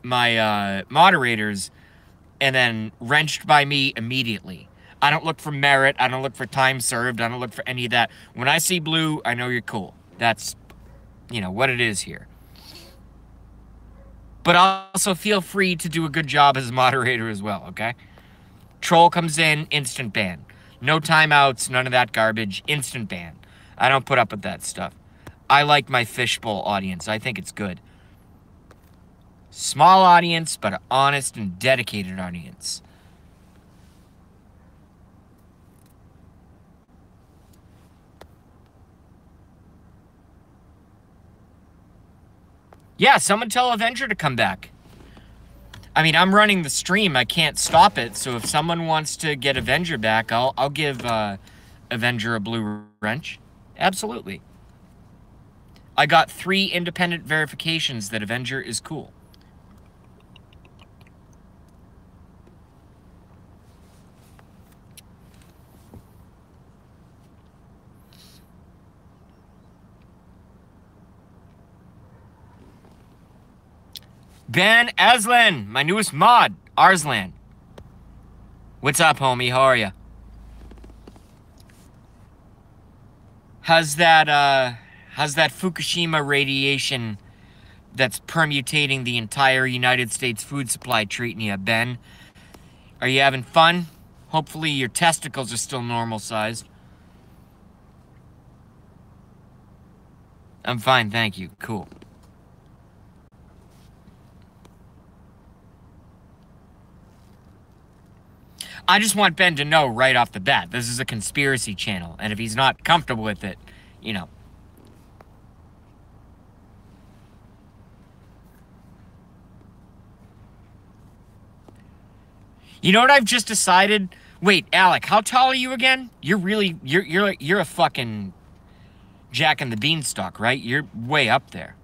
my moderators and then wrenched by me immediately. I don't look for merit. I don't look for time served. I don't look for any of that. When I see blue, I know you're cool. That's, what it is here. But also feel free to do a good job as a moderator as well, okay? Troll comes in, instant ban. No timeouts, none of that garbage, instant ban. I don't put up with that stuff. I like my fishbowl audience. I think it's good. Small audience, but an honest and dedicated audience. Yeah, someone tell Avenger to come back. I mean, I'm running the stream. I can't stop it. So if someone wants to get Avenger back, I'll give Avenger a blue wrench. Absolutely. I got 3 independent verifications that Avenger is cool. Ben Aslan, my newest mod, Arslan. What's up, homie? How are ya? How's that Fukushima radiation that's permutating the entire United States food supply treating you, Ben? Are you having fun? Hopefully your testicles are still normal sized. I'm fine, thank you. Cool. I just want Ben to know right off the bat, this is a conspiracy channel, and if he's not comfortable with it, You know what I've just decided? Wait, Alec, how tall are you again? You're a fucking Jack and the Beanstalk, right? You're way up there.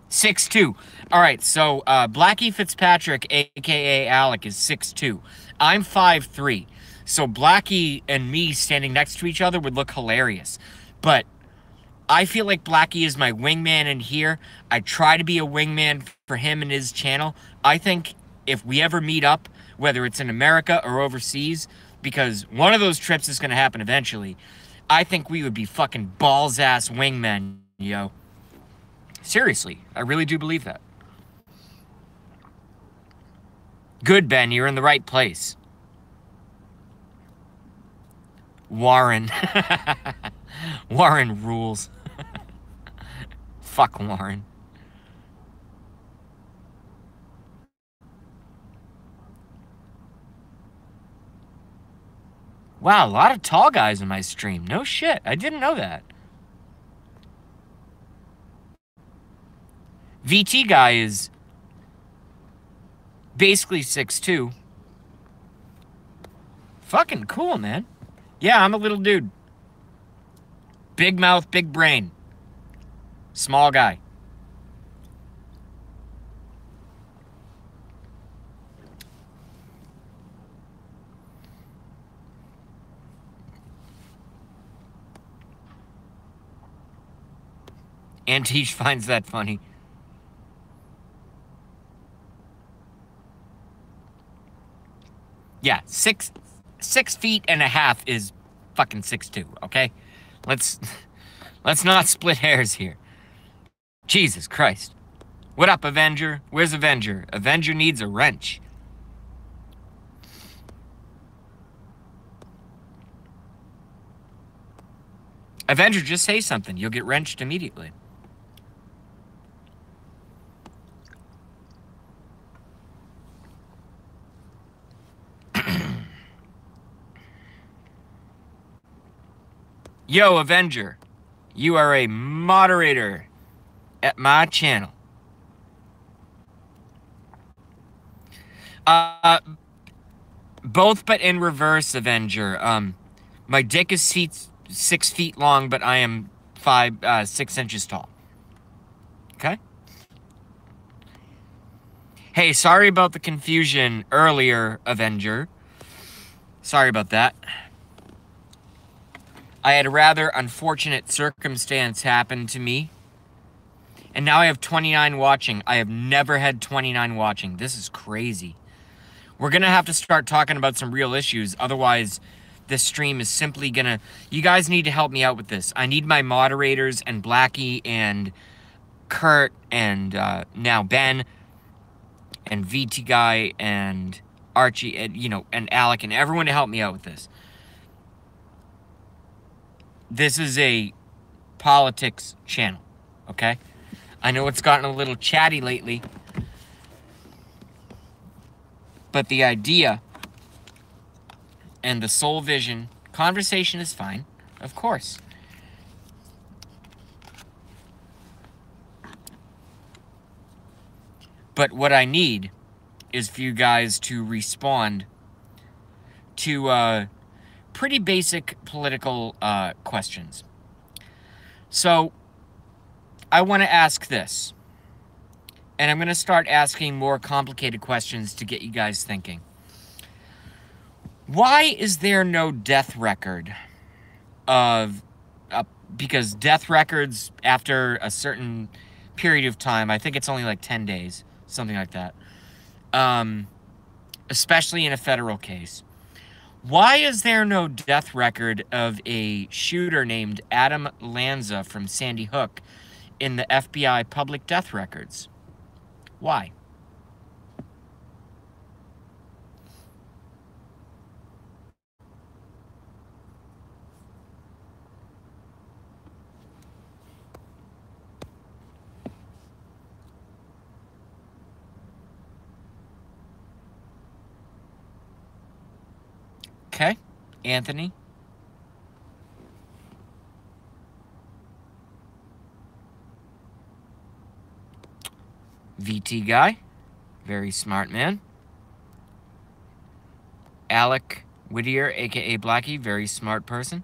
.6'2". All right, so Blackie Fitzpatrick, a.k.a. Alec, is 6'2". I'm 5'3". So Blackie and me standing next to each other would look hilarious. But I feel like Blackie is my wingman in here. I try to be a wingman for him and his channel. I think if we ever meet up, whether it's in America or overseas, because one of those trips is going to happen eventually, I think we would be fucking balls-ass wingmen, yo. Seriously, I really do believe that. Good, Ben, you're in the right place. Warren. Warren rules. Fuck Warren. Wow, a lot of tall guys in my stream. No shit, I didn't know that. VT guy is basically 6'2". Fucking cool, man. Yeah, I'm a little dude. Big mouth, big brain. Small guy. Antiche finds that funny. Yeah, 6'1.5" is fucking 6'2", okay? Let's not split hairs here. Jesus Christ. What up, Avenger? Where's Avenger? Avenger needs a wrench. Avenger, just say something. You'll get wrenched immediately. Yo, Avenger, you are a moderator at my channel. Both but in reverse, Avenger. My dick is 6 feet long, but I am 6 inches tall. Okay? Hey, sorry about the confusion earlier, Avenger. Sorry about that. I had a rather unfortunate circumstance happen to me. And now I have 29 watching. I have never had 29 watching. This is crazy. We're going to have to start talking about some real issues. Otherwise, this stream is simply going to... You guys need to help me out with this. I need my moderators and Blackie and Kurt and now Ben and VT Guy and Archie and, and Alec and everyone to help me out with this. This is a politics channel, okay? I know it's gotten a little chatty lately, but the idea and the sole vision, conversation is fine, of course. But what I need is for you guys to respond to pretty basic political questions. So I want to ask this, and I'm going to start asking more complicated questions to get you guys thinking. Why is there no death record of, because death records after a certain period of time, I think it's only like 10 days, something like that, especially in a federal case. Why is there no death record of a shooter named Adam Lanza from Sandy Hook in the FBI public death records? Why? Okay, Anthony. VT guy, very smart man. Alec Whittier, aka Blackie, very smart person.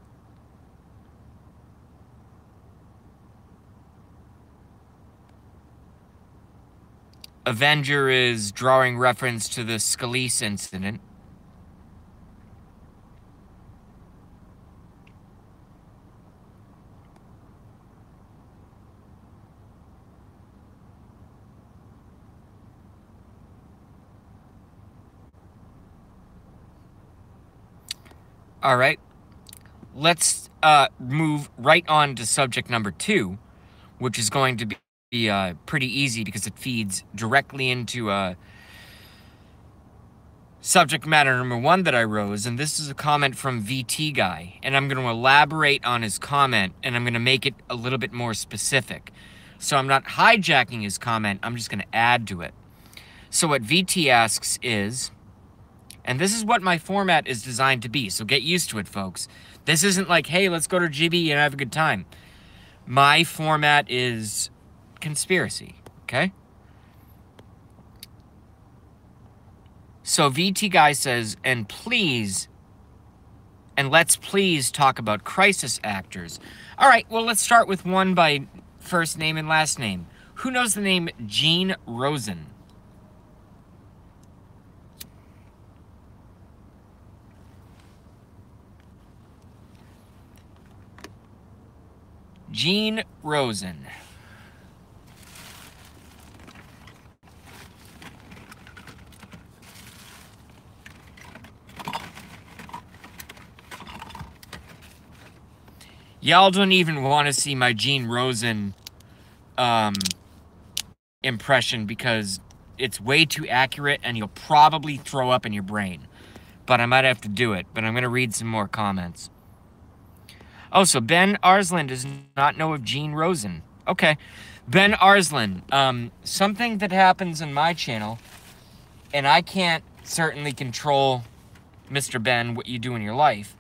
Avenger is drawing reference to the Scalise incident. All right, let's move right on to subject number 2, which is going to be pretty easy because it feeds directly into subject matter number 1 that I rose, and this is a comment from VT Guy, and I'm going to elaborate on his comment, and I'm going to make it a little bit more specific. So I'm not hijacking his comment, I'm just going to add to it. So what VT asks is... And this is what my format is designed to be, so get used to it, folks. This isn't like, hey, let's go to GB and have a good time. My format is conspiracy, okay? So VT Guy says, and let's please talk about crisis actors. All right, well, let's start with one by first name and last name. Who knows the name Gene Rosen? Gene Rosen. Y'all don't even want to see my Gene Rosen impression because it's way too accurate and you'll probably throw up in your brain. But I might have to do it. But I'm going to read some more comments. Oh, so Ben Arslan does not know of Gene Rosen. Okay. Ben Arslan, something that happens in my channel, and I can't certainly control, Mr. Ben, what you do in your life.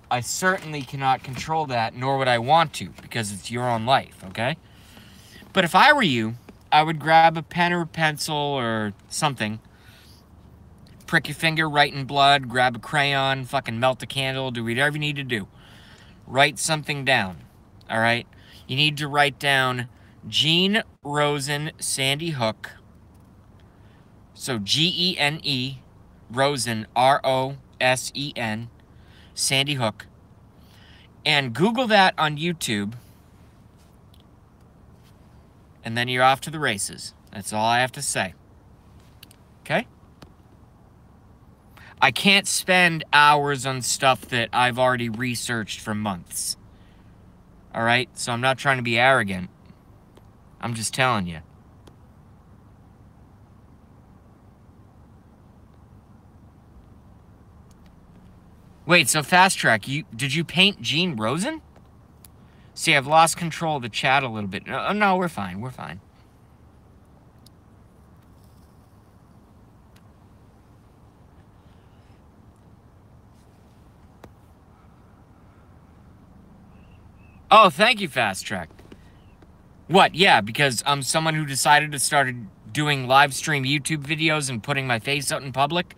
I certainly cannot control that, nor would I want to, because it's your own life, okay? But if I were you, I would grab a pen or a pencil or something, prick your finger, write in blood, grab a crayon, fucking melt a candle, do whatever you need to do. Write something down, all right? You need to write down Gene Rosen Sandy Hook. So Gene Rosen, Rosen, Sandy Hook. And Google that on YouTube. And then you're off to the races. That's all I have to say. Okay? I can't spend hours on stuff that I've already researched for months. All right? So I'm not trying to be arrogant. I'm just telling you. Wait, so Fast Track, did you paint Gene Rosen? See, I've lost control of the chat a little bit. No, we're fine. We're fine. Oh, thank you, Fast Track. What? Yeah, because I'm someone who decided to start doing live stream YouTube videos and putting my face out in public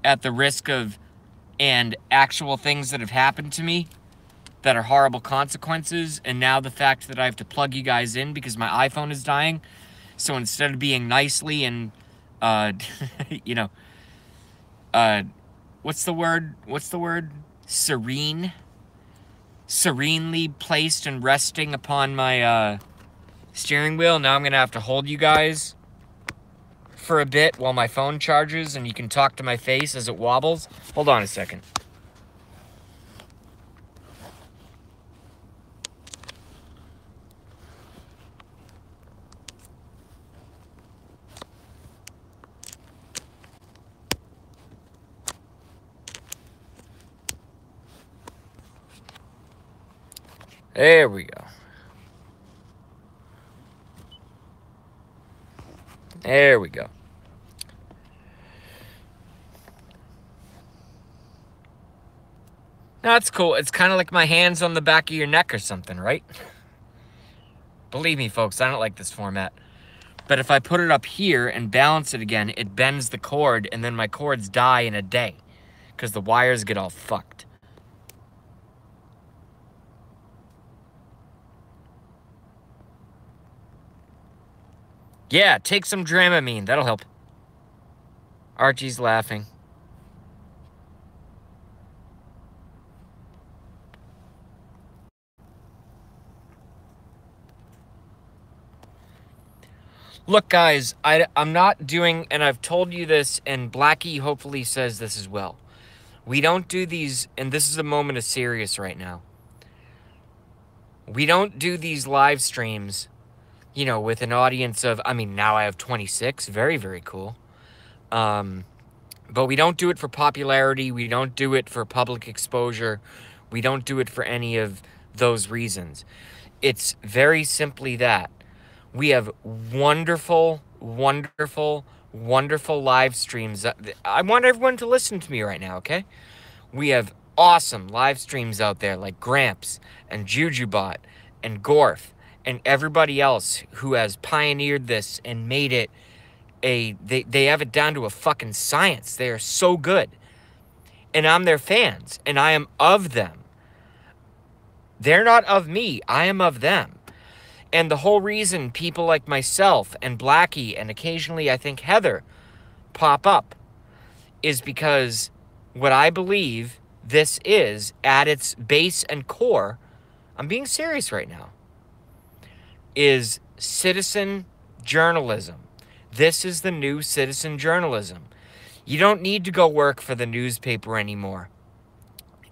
at the risk of and actual things that have happened to me that are horrible consequences, and now the fact that I have to plug you guys in because my iPhone is dying. So instead of being nicely and, you know, what's the word? Serenely placed and resting upon my, steering wheel. Now I'm going to have to hold you guys for a bit while my phone charges and you can talk to my face as it wobbles. Hold on a second. There we go. There we go. No, that's cool. It's kind of like my hands on the back of your neck or something, right? Believe me, folks, I don't like this format. But if I put it up here and balance it again, it bends the cord, and then my cords die in a day because the wires get all fucked. Yeah, take some Dramamine. That'll help. Archie's laughing. Look, guys, I'm not doing, and I've told you this, and Blackie hopefully says this as well. We don't do these, and this is a moment of serious right now. We don't do these live streams, you know, with an audience of, I mean, now I have 26. Very, very cool. But we don't do it for popularity. We don't do it for public exposure. We don't do it for any of those reasons. It's very simply that. We have wonderful, wonderful, wonderful live streams. I want everyone to listen to me right now, okay? We have awesome live streams out there like Gramps and Jujubot and Gorf and everybody else who has pioneered this and made it they have it down to a fucking science. They are so good. And I'm their fans, and I am of them. They're not of me, I am of them. And the whole reason people like myself and Blackie and occasionally I think Heather pop up is because what I believe this is at its base and core, I'm being serious right now, is citizen journalism. This is the new citizen journalism. You don't need to go work for the newspaper anymore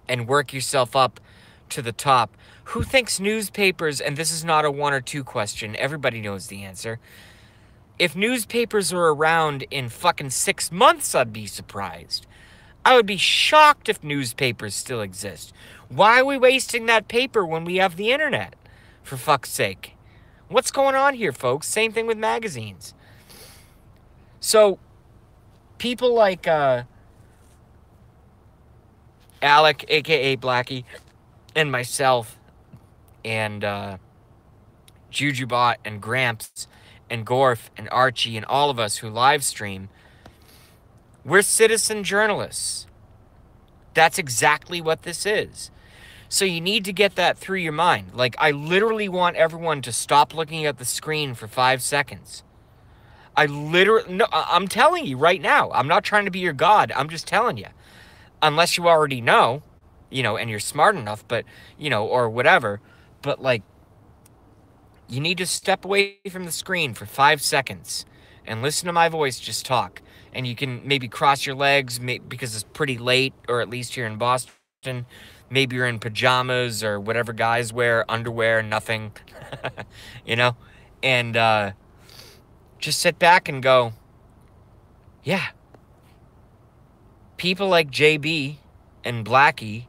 and work yourself up to the top. Who thinks newspapers, and this is not a 1 or 2 question, everybody knows the answer. If newspapers are around in fucking 6 months, I'd be surprised. I would be shocked if newspapers still exist. Why are we wasting that paper when we have the internet? For fuck's sake. What's going on here, folks? Same thing with magazines. So, people like Alec, a.k.a. Blackie, and myself, and Jujubot, and Gramps, and Gorf, and Archie, and all of us who live stream, we're citizen journalists. That's exactly what this is. So you need to get that through your mind. Like, I literally want everyone to stop looking at the screen for 5 seconds. No, I'm telling you right now. I'm not trying to be your god. I'm just telling you. Unless you already know, and you're smart enough, but, or whatever. But, like, you need to step away from the screen for 5 seconds and listen to my voice just talk. And you can maybe cross your legs because it's pretty late, or at least here in Boston. Maybe you're in pajamas or whatever guys wear, underwear, nothing, and just sit back and go, yeah. People like JB and Blackie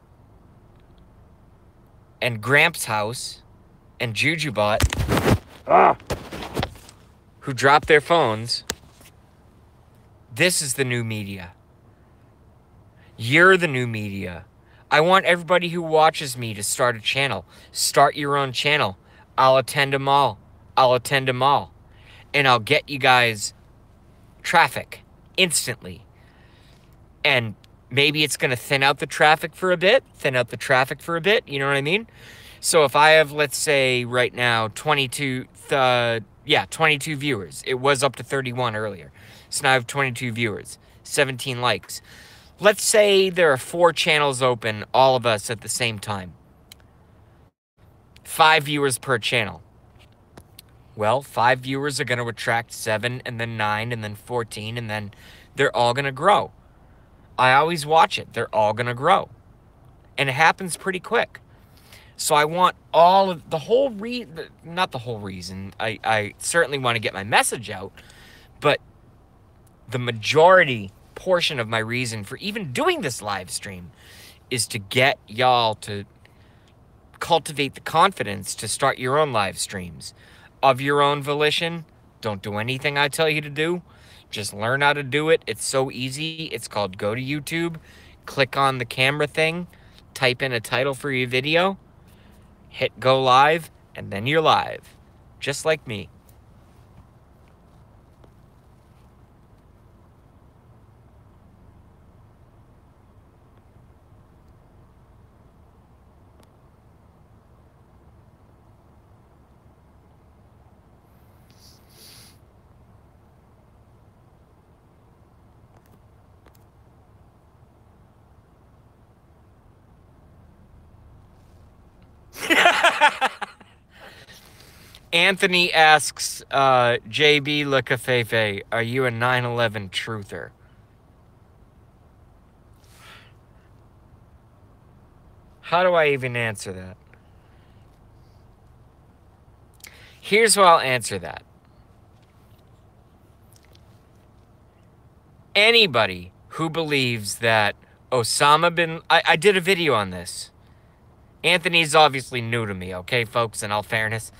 and Gramps House and Jujubot who drop their phones, this is the new media. You're the new media. I want everybody who watches me to start a channel. Start your own channel. I'll attend them all. And I'll get you guys traffic instantly. And maybe it's going to thin out the traffic for a bit. You know what I mean? So if I have, let's say right now, 22 viewers. It was up to 31 earlier. So now I have 22 viewers, 17 likes. Let's say there are 4 channels open, all of us at the same time. 5 viewers per channel. Well, 5 viewers are going to attract 7, and then 9, and then 14, and then they're all going to grow. I always watch it. They're all going to grow. And it happens pretty quick. So I want all of the whole not the whole reason. I certainly want to get my message out, but the majority portion of my reason for even doing this live stream is to get y'all to cultivate the confidence to start your own live streams of your own volition. Don't do anything I tell you to do. Just learn how to do it. It's so easy. It's called go to YouTube, click on the camera thing, type in a title for your video, hit go live, and then you're live. Just like me. Anthony asks, JB Lecafefe, are you a 9/11 truther? How do I even answer that? Here's how I'll answer that. Anybody who believes that Osama bin... I did a video on this. Anthony's obviously new to me, okay, folks, in all fairness.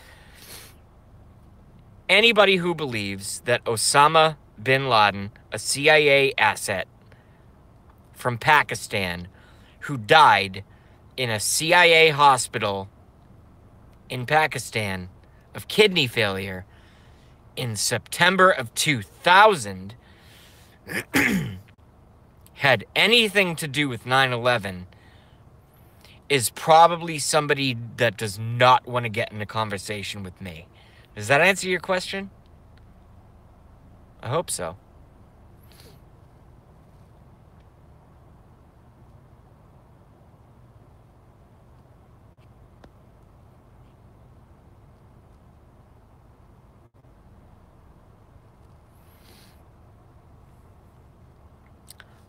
Anybody who believes that Osama bin Laden, a CIA asset from Pakistan, who died in a CIA hospital in Pakistan of kidney failure in September of 2000 had anything to do with 9/11 is probably somebody that does not want to get in a conversation with me. Does that answer your question? I hope so.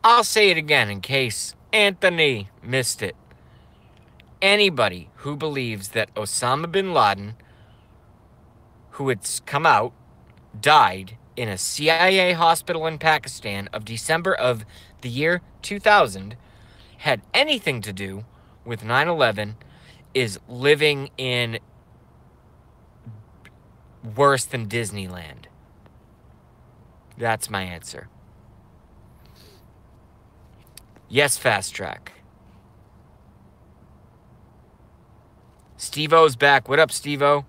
I'll say it again in case Anthony missed it. Anybody who believes that Osama bin Laden, who had come out, died in a CIA hospital in Pakistan of December of the year 2000, had anything to do with 9/11 is living in worse than Disneyland. That's my answer. Yes, Fast Track. Steve-O's back. What up, Steve-O?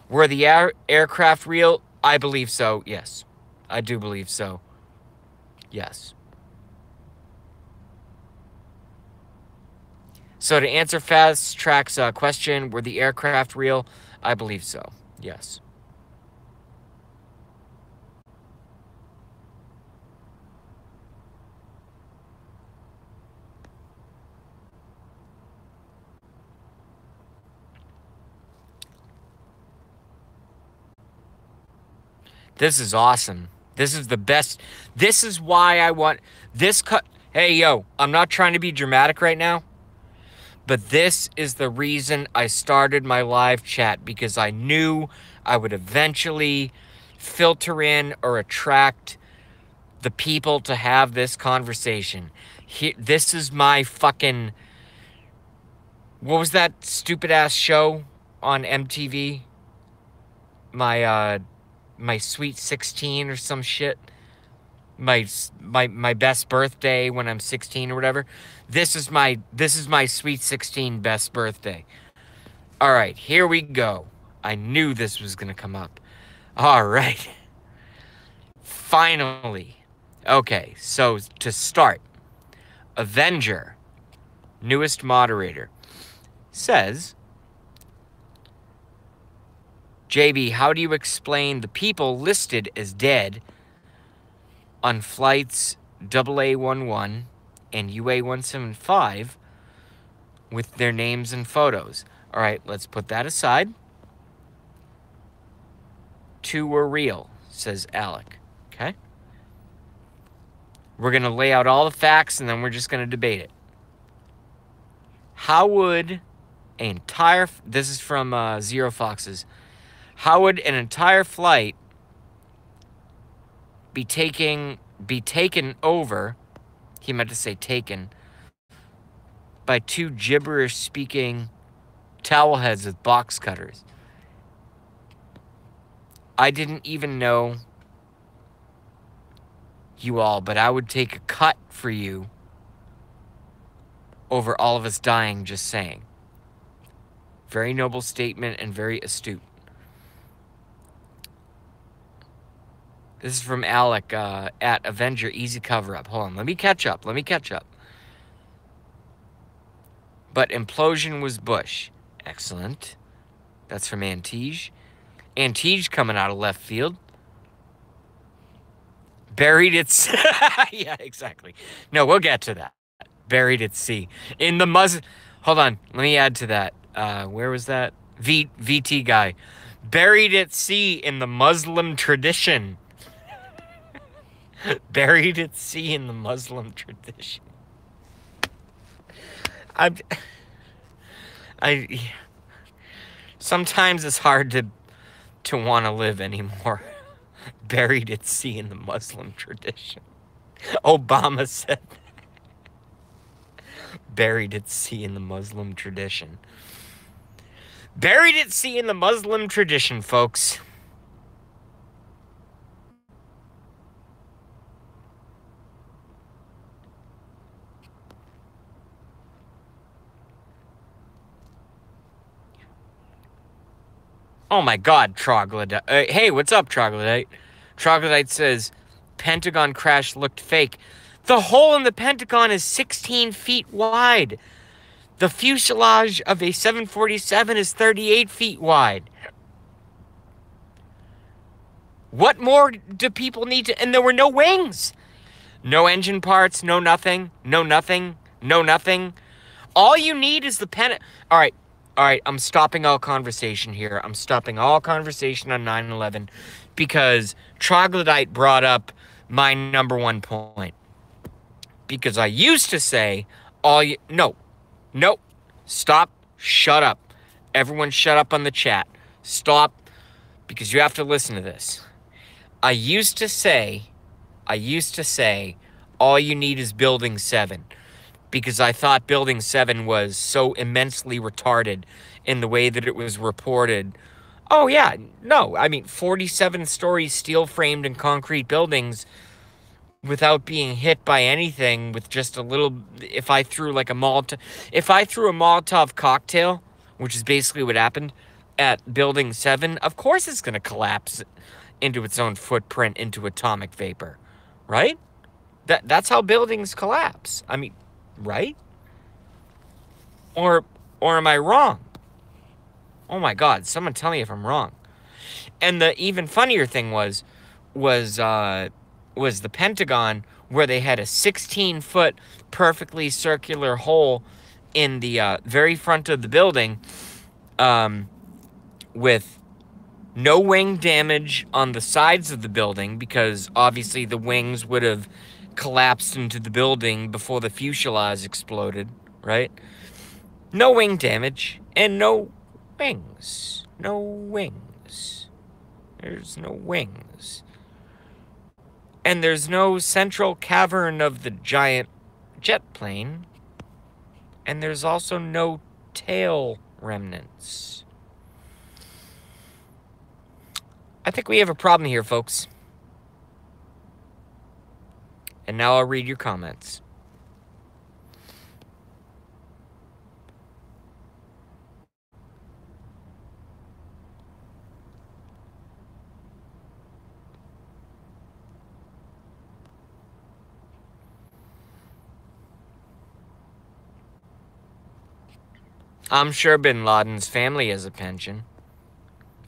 Were the aircraft real? I believe so, yes. I do believe so. Yes. So to answer Fast Track's question, were the aircraft real? I believe so, yes. This is awesome. This is the best. This is why I want this cut. Hey, yo, I'm not trying to be dramatic right now, but this is the reason I started my live chat, because I knew I would eventually filter in or attract the people to have this conversation. This is my fucking... What was that stupid ass show on MTV? My Sweet 16 or some shit. My best birthday when I'm 16 or whatever. This is my Sweet 16 best birthday. All right, here we go. I knew this was going to come up. All right. Finally. Okay, so to start, Avenger, newest moderator, says, JB, how do you explain the people listed as dead on flights AA11 and UA175 with their names and photos? All right, let's put that aside. 2 were real, says Alec. Okay? We're going to lay out all the facts, and then we're just going to debate it. How would an entire... This is from Zero Foxes. How would an entire flight be taken over, he meant to say taken, by 2 gibberish-speaking towelheads with box cutters? I didn't even know you all, but I would take a cut for you over all of us dying, just saying. Very noble statement and very astute. This is from Alec at Avenger Easy Cover Up. Hold on, let me catch up. But implosion was Bush. Excellent. That's from Antige. Antige coming out of left field. Buried at sea. Yeah, exactly. No, we'll get to that. Buried at sea. In the Hold on, let me add to that. Where was that? VT guy. Buried at sea in the Muslim tradition. Buried at sea in the Muslim tradition. Sometimes it's hard to want to live anymore. Buried at sea in the Muslim tradition. Obama said that. Buried at sea in the Muslim tradition. Buried at sea in the Muslim tradition, folks. Oh my god, Troglodyte. Hey, what's up, Troglodyte? Troglodyte says, Pentagon crash looked fake. The hole in the Pentagon is 16 feet wide. The fuselage of a 747 is 38 feet wide. What more do people need to... And there were no wings. No engine parts, no nothing, no nothing, no nothing. All you need is the All right, I'm stopping all conversation here. I'm stopping all conversation on 9/11 because Troglodyte brought up my number one point. Because I used to say, no, stop, shut up. Everyone shut up on the chat. Stop, because you have to listen to this. I used to say, all you need is Building 7. Because I thought Building 7 was so immensely retarded in the way that it was reported. Oh, yeah, no, I mean, 47-story steel-framed and concrete buildings without being hit by anything with just a little... If I threw a Molotov cocktail, which is basically what happened at Building 7, of course it's going to collapse into its own footprint into atomic vapor, right? That's how buildings collapse. I mean... Right? Or am I wrong? Oh my God, someone tell me if I'm wrong. And the even funnier thing was the Pentagon, where they had a 16-foot perfectly circular hole in the very front of the building, with no wing damage on the sides of the building, because obviously the wings would have collapsed into the building before the fuselage exploded, right? No wing damage and no wings. No wings. There's no wings. And there's no central cavern of the giant jet plane. And there's also no tail remnants. I think we have a problem here, folks. And now I'll read your comments. I'm sure Bin Laden's family has a pension.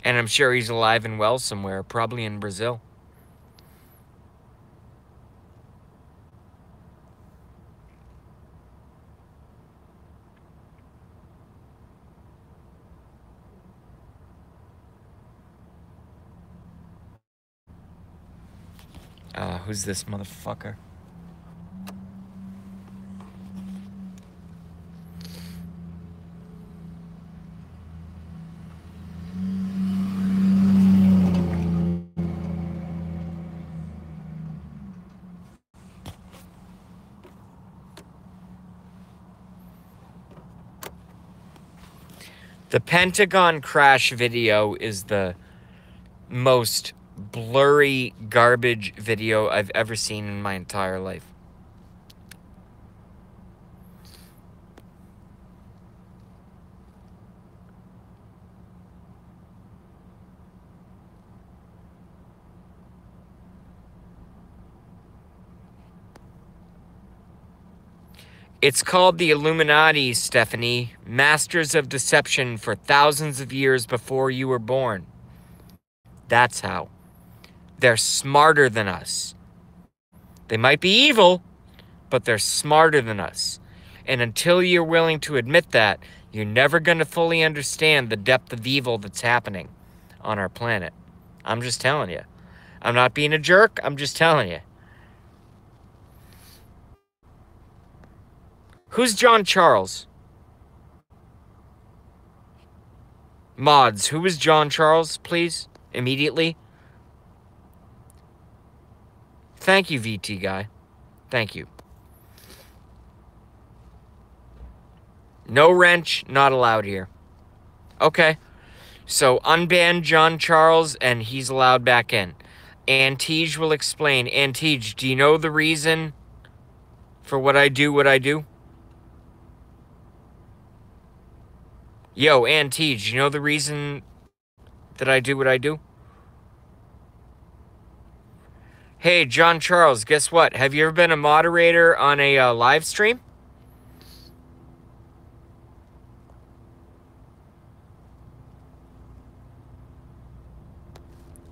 And I'm sure he's alive and well somewhere, probably in Brazil. Who's this motherfucker? The Pentagon crash video is the most blurry garbage video I've ever seen in my entire life. It's called the Illuminati, Stephanie. Masters of deception for thousands of years before you were born. That's how. They're smarter than us. They might be evil, but they're smarter than us. And until you're willing to admit that, you're never going to fully understand the depth of evil that's happening on our planet. I'm just telling you. I'm not being a jerk. I'm just telling you. Who's John Charles? Mods, who is John Charles, please? Immediately. Thank you, VT guy. Thank you. No wrench, not allowed here. Okay. So unban John Charles, and he's allowed back in. Antige will explain. Antige, do you know the reason for what I do? Yo, Antige, you know the reason that I do what I do? Hey, John Charles, guess what? Have you ever been a moderator on a live stream?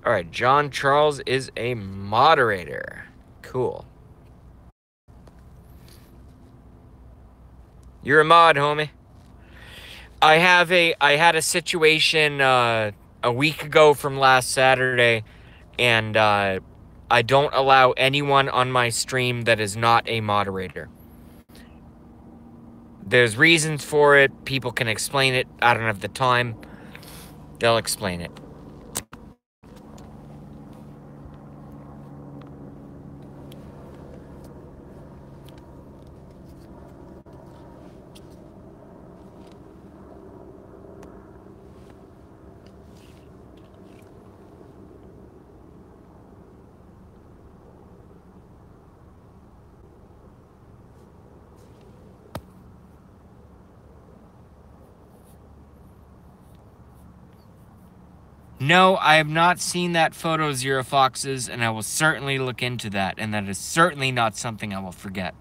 All right, John Charles is a moderator. Cool. You're a mod, homie. I had a situation a week ago from last Saturday, and I don't allow anyone on my stream that is not a moderator. There's reasons for it. People can explain it. I don't have the time. They'll explain it. No, I have not seen that photo, Zero Foxes, and I will certainly look into that, and that is certainly not something I will forget.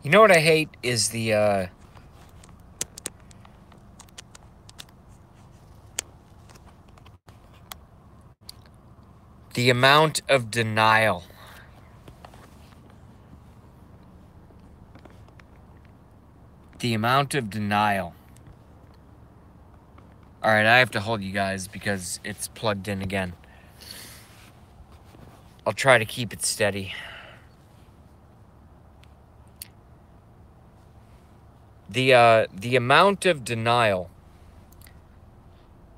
You know what I hate is the amount of denial. The amount of denial. All right, I have to hold you guys because it's plugged in again. I'll try to keep it steady. The amount of denial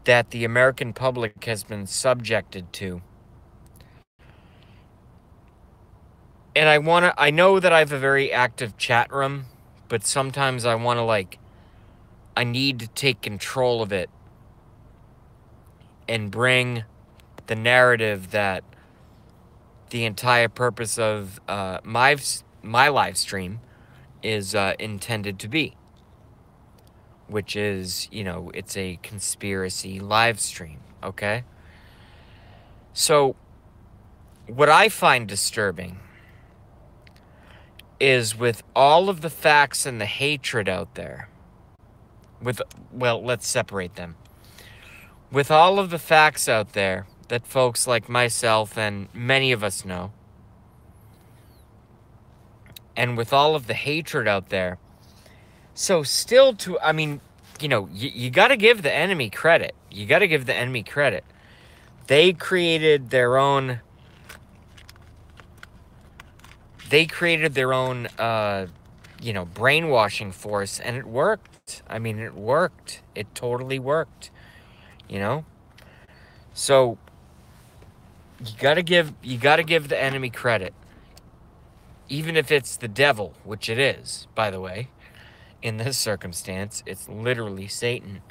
that the American public has been subjected to. And I know that I have a very active chat room, but sometimes I need to take control of it and bring the narrative that the entire purpose of my live stream is intended to be, which is, it's a conspiracy live stream, okay? So, what I find disturbing is with all of the facts and the hatred out there, let's separate them. With all of the facts out there that folks like myself and many of us know, and with all of the hatred out there, so still you got to give the enemy credit. You got to give the enemy credit. They created their own brainwashing force, and it worked. I mean, it worked. It totally worked. So you got to give the enemy credit. Even if it's the devil, which it is, by the way. In this circumstance, it's literally Satan.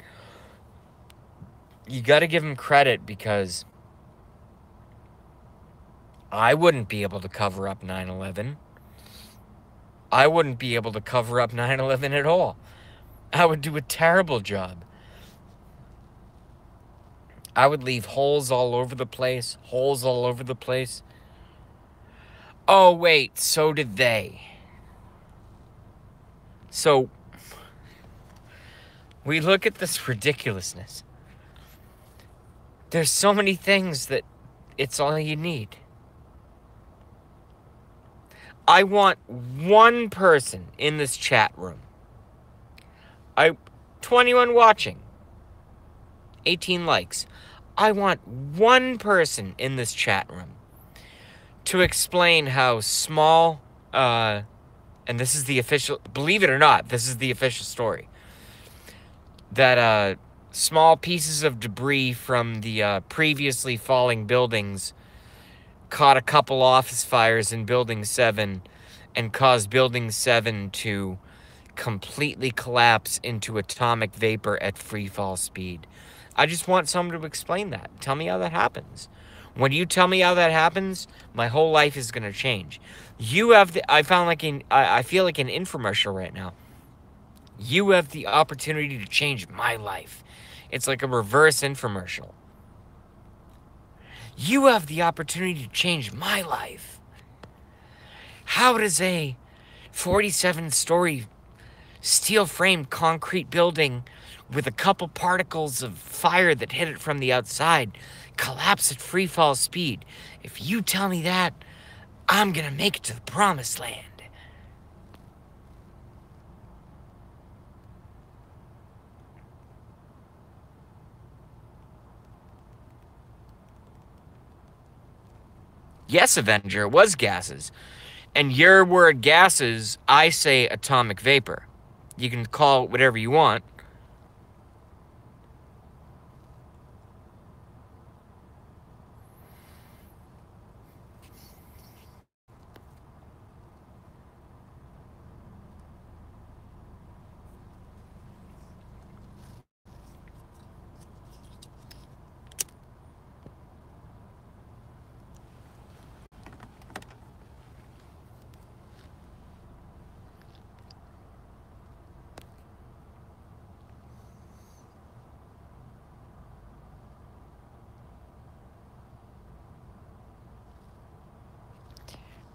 You got to give him credit because I wouldn't be able to cover up 9/11. I wouldn't be able to cover up 9/11 at all. I would do a terrible job. I would leave holes all over the place. Oh, wait, so did they. So, we look at this ridiculousness. There's so many things that it's all you need. I want one person in this chat room. 21 watching. 18 likes. I want one person in this chat room to explain how small and and this is the official, believe it or not, this is the official story, that small pieces of debris from the previously falling buildings caught a couple office fires in Building 7 and caused Building 7 to completely collapse into atomic vapor at free fall speed. I just want someone to explain that. Tell me how that happens. When you tell me how that happens, my whole life is going to change. You have the, I feel like an infomercial right now. You have the opportunity to change my life. It's like a reverse infomercial. You have the opportunity to change my life. How does a 47-story steel-framed concrete building with a couple particles of fire that hit it from the outside collapse at free fall speed? If you tell me that, I'm gonna make it to the promised land. Yes, Avenger, it was gases. And your word gases, I say atomic vapor. You can call it whatever you want.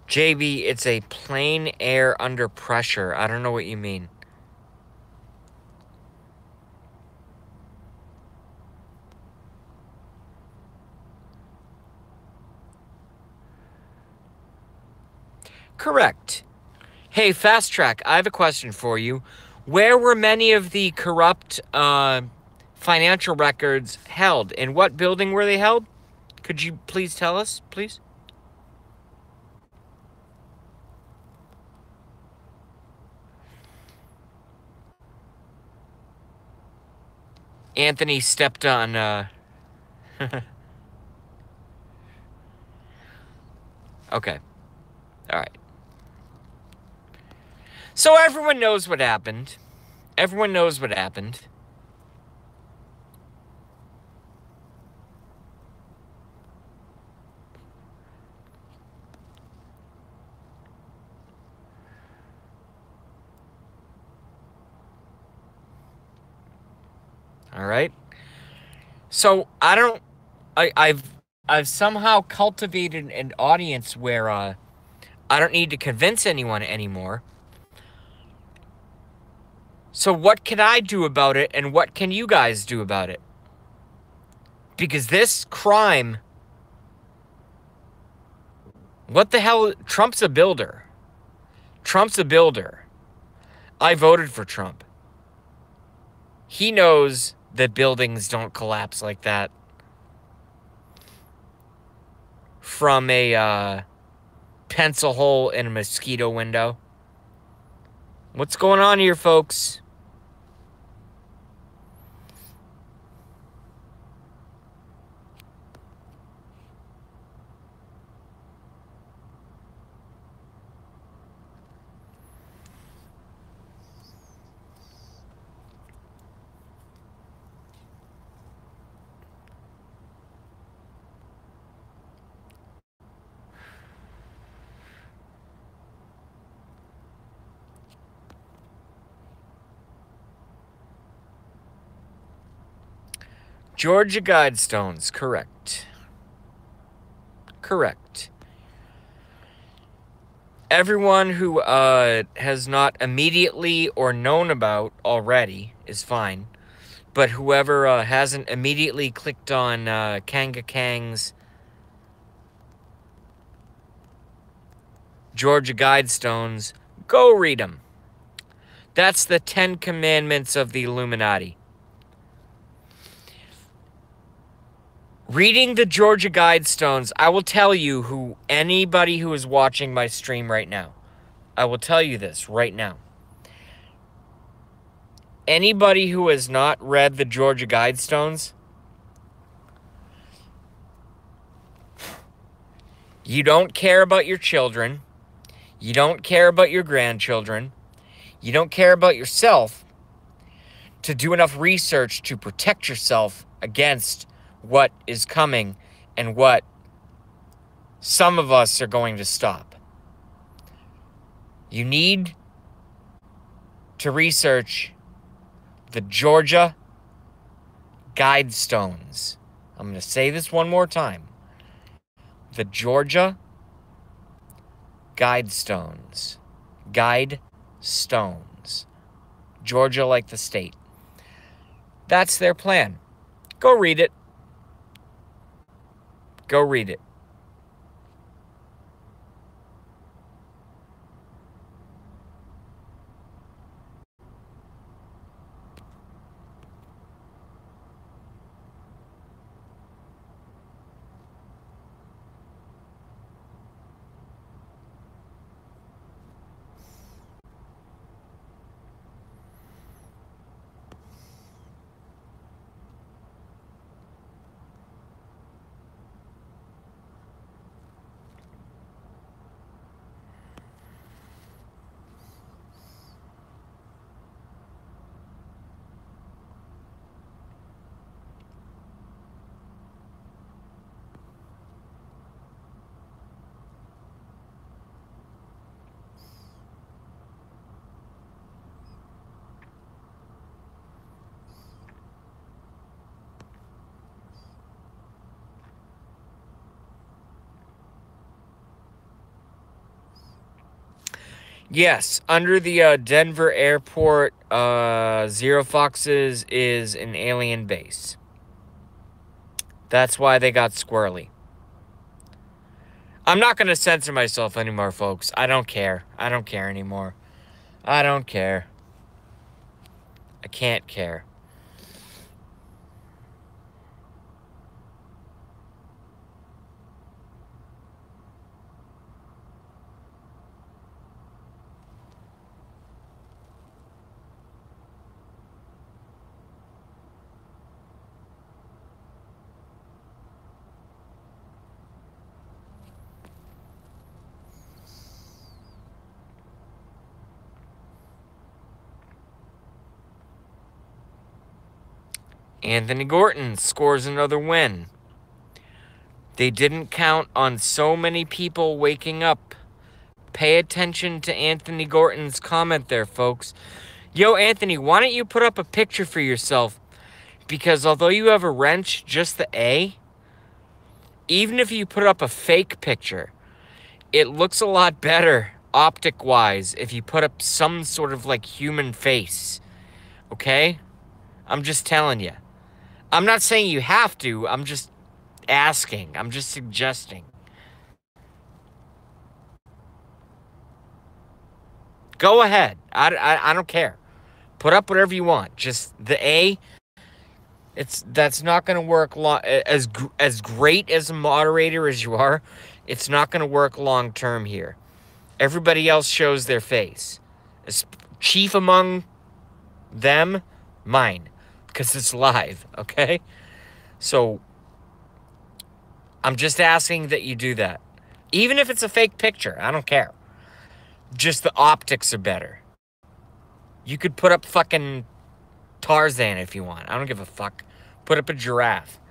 JB, it's a plain air under pressure. I don't know what you mean. Correct. Hey, Fast Track, I have a question for you. Where were many of the corrupt financial records held? In what building were they held? Could you please tell us, please? Anthony stepped on, Okay. All right. So everyone knows what happened. Everyone knows what happened. All right. So I've somehow cultivated an audience where I don't need to convince anyone anymore. So what can I do about it, and what can you guys do about it? Because this crime, what the hell? Trump's a builder. Trump's a builder. I voted for Trump. He knows that buildings don't collapse like that from a pencil hole in a mosquito window. What's going on here, folks? Georgia Guidestones, correct. Correct. Everyone who has not immediately or known about already is fine. But whoever hasn't immediately clicked on Kanga Kang's Georgia Guidestones, go read them. That's the 10 Commandments of the Illuminati. Reading the Georgia Guidestones, I will tell you anybody who is watching my stream right now, I will tell you this right now. Anybody who has not read the Georgia Guidestones, you don't care about your children. You don't care about your grandchildren. You don't care about yourself to do enough research to protect yourself against what is coming and what some of us are going to stop. You need to research the Georgia Guidestones. I'm going to say this one more time. The Georgia Guidestones. Guidestones. Georgia like the state. That's their plan. Go read it. Go read it. Yes, under the Denver airport, Zero Foxes is an alien base. That's why they got squirrely. I'm not going to censor myself anymore, folks. I don't care. I don't care anymore. I don't care. I can't care. Anthony Gordon scores another win. They didn't count on so many people waking up. Pay attention to Anthony Gordon's comment there, folks. Yo, Anthony, why don't you put up a picture for yourself? Because although you have a wrench, just the A, even if you put up a fake picture, it looks a lot better optic-wise if you put up some sort of like human face. Okay? I'm just telling you. I'm not saying you have to. I'm just asking. I'm just suggesting. Go ahead. I don't care. Put up whatever you want. Just the A, that's not going to work long. As great as a moderator as you are, it's not going to work long term here. Everybody else shows their face. Chief among them, mine. Because it's live, okay? So, I'm just asking that you do that. Even if it's a fake picture, I don't care. Just the optics are better. You could put up fucking Tarzan if you want. I don't give a fuck. Put up a giraffe.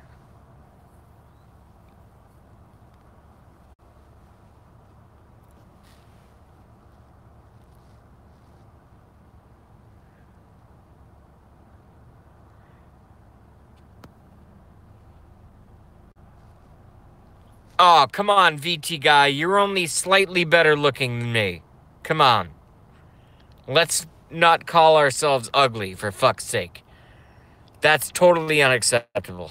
Oh, come on, VT guy. You're only slightly better looking than me. Come on. Let's not call ourselves ugly, for fuck's sake. That's totally unacceptable.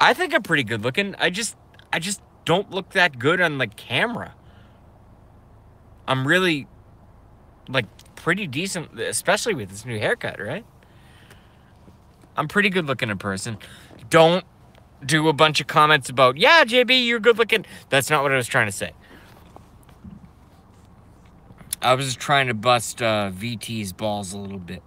I think I'm pretty good looking. I just don't look that good on the camera. I'm really, like, pretty decent, especially with this new haircut, right? I'm pretty good looking in person. Don't do a bunch of comments about, yeah, JB, you're good looking. That's not what I was trying to say. I was just trying to bust VT's balls a little bit.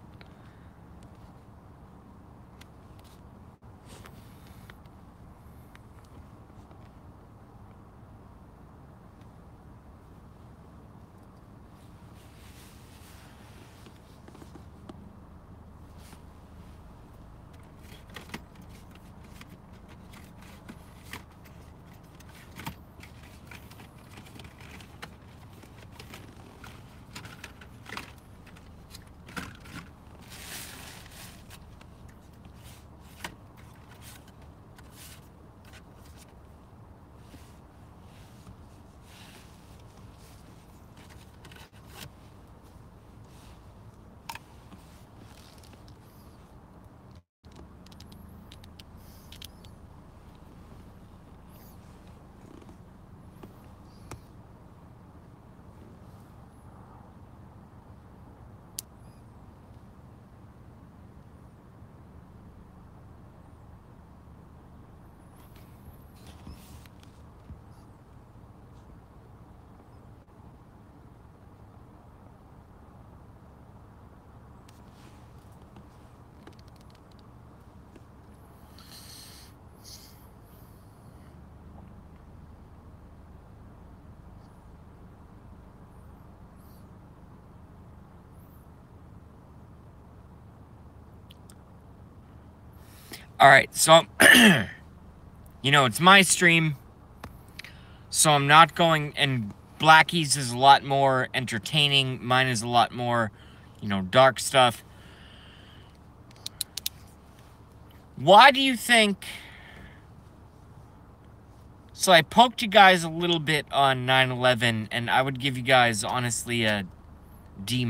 All right, so, you know, it's my stream, so I'm not going, and Blackie's is a lot more entertaining. Mine is a lot more, you know, dark stuff. Why do you think... So I poked you guys a little bit on 9/11, and I would give you guys, honestly, a D-.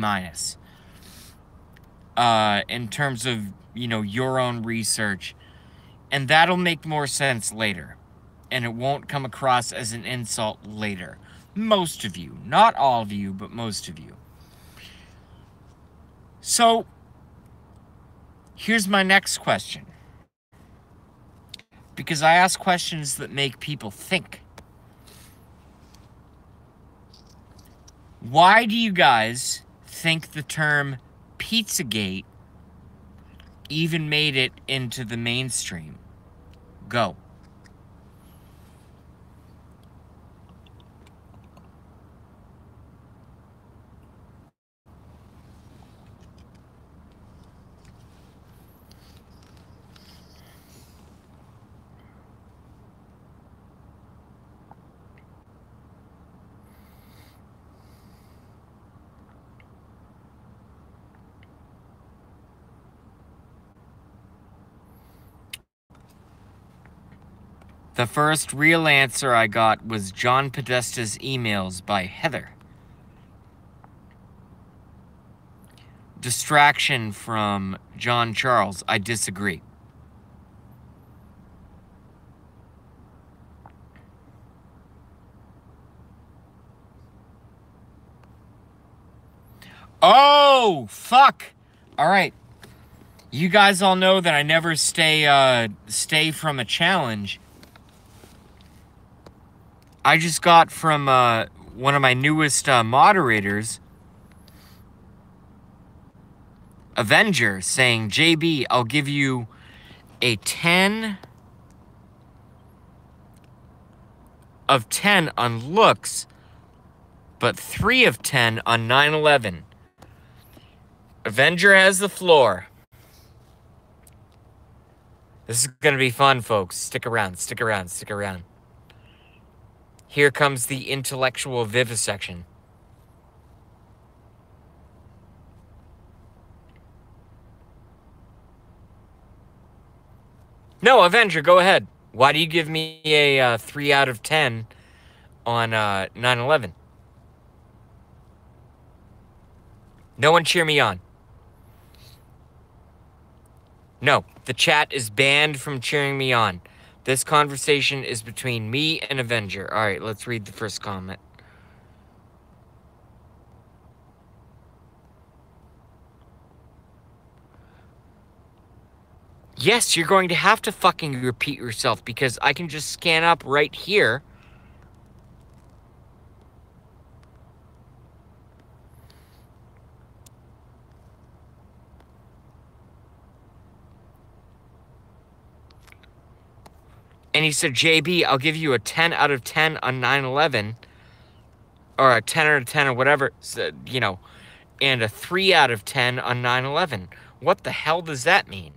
In terms of, you know, your own research. And that'll make more sense later. And it won't come across as an insult later. Most of you. Not all of you, but most of you. So, here's my next question. Because I ask questions that make people think. Why do you guys think the term Pizzagate even made it into the mainstream? Go. The first real answer I got was John Podesta's emails by Heather. Distraction from John Charles. I disagree. Oh, fuck. All right. You guys all know that I never stay from a challenge. I just got from one of my newest moderators, Avenger, saying, JB, I'll give you a 10 of 10 on looks, but 3 of 10 on 9/11. Avenger has the floor. This is going to be fun, folks. Stick around, stick around, stick around. Here comes the intellectual vivisection. No, Avenger, go ahead. Why do you give me a 3 out of 10 on 9/11? No one cheer me on. No, the chat is banned from cheering me on. This conversation is between me and Avenger. All right, let's read the first comment. Yes, you're going to have to fucking repeat yourself because I can just scan up right here. And he said, JB, I'll give you a 10 out of 10 on 9/11, or a 10 out of 10 or whatever, you know, and a 3 out of 10 on 9/11. What the hell does that mean?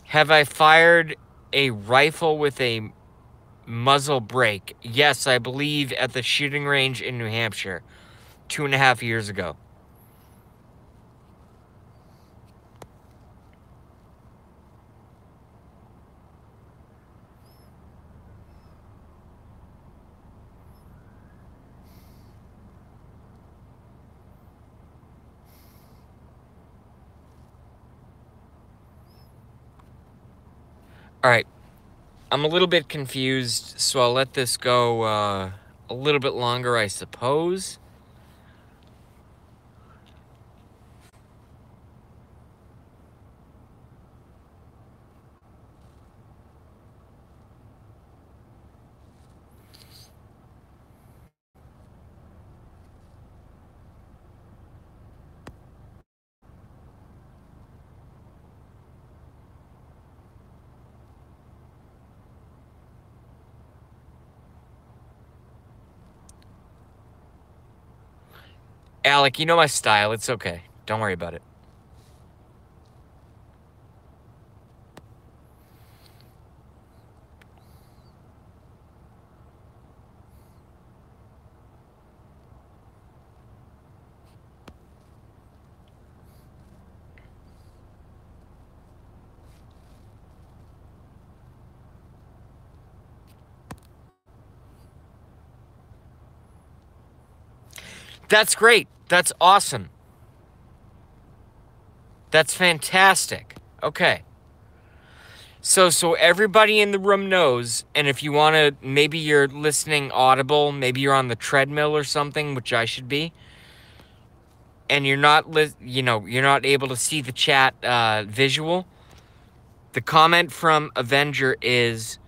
Have I fired a rifle with a muzzle brake? Yes, I believe at the shooting range in New Hampshire 2.5 years ago. All right. I'm a little bit confused, so I'll let this go a little bit longer, I suppose. Alec, you know my style. It's okay. Don't worry about it. That's great. That's awesome. That's fantastic. Okay. So everybody in the room knows, and if you want to, maybe you're listening audible, maybe you're on the treadmill or something, which I should be, and you're not, you're not able to see the chat visual. The comment from Avenger is,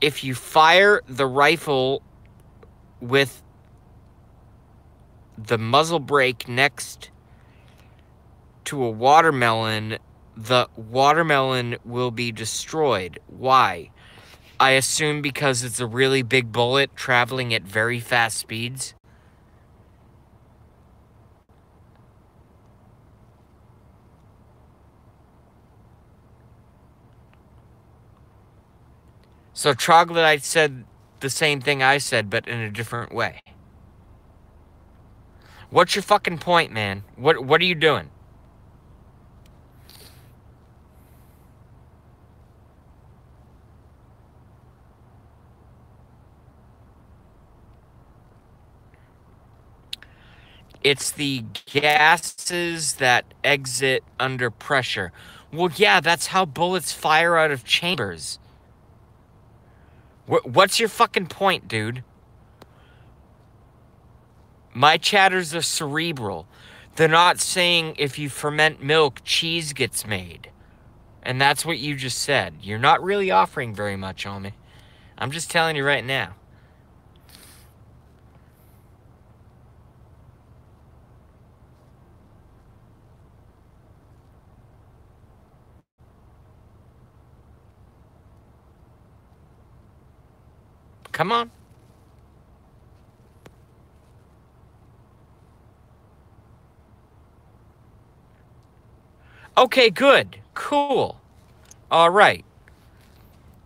if you fire the rifle with the muzzle brake next to a watermelon, the watermelon will be destroyed. Why? I assume because it's a really big bullet traveling at very fast speeds. So Troglodyte said the same thing I said, but in a different way. What's your fucking point, man? What are you doing? It's the gases that exit under pressure. Well, yeah, that's how bullets fire out of chambers. What's your fucking point, dude? My chatters are cerebral. They're not saying if you ferment milk, cheese gets made. And that's what you just said. You're not really offering very much, homie. I'm just telling you right now. Come on. Okay, good. Cool. All right.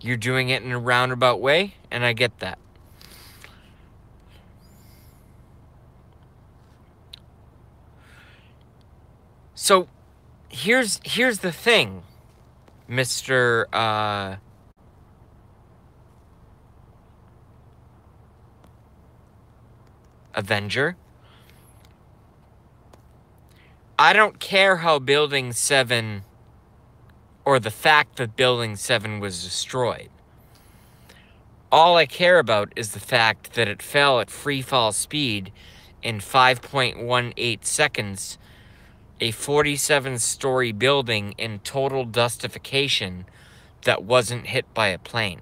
You're doing it in a roundabout way, and I get that. So, here's the thing, Mr. Avenger. I don't care how Building 7, or the fact that Building 7 was destroyed. All I care about is the fact that it fell at free fall speed in 5.18 seconds, a 47-story building in total dustification that wasn't hit by a plane.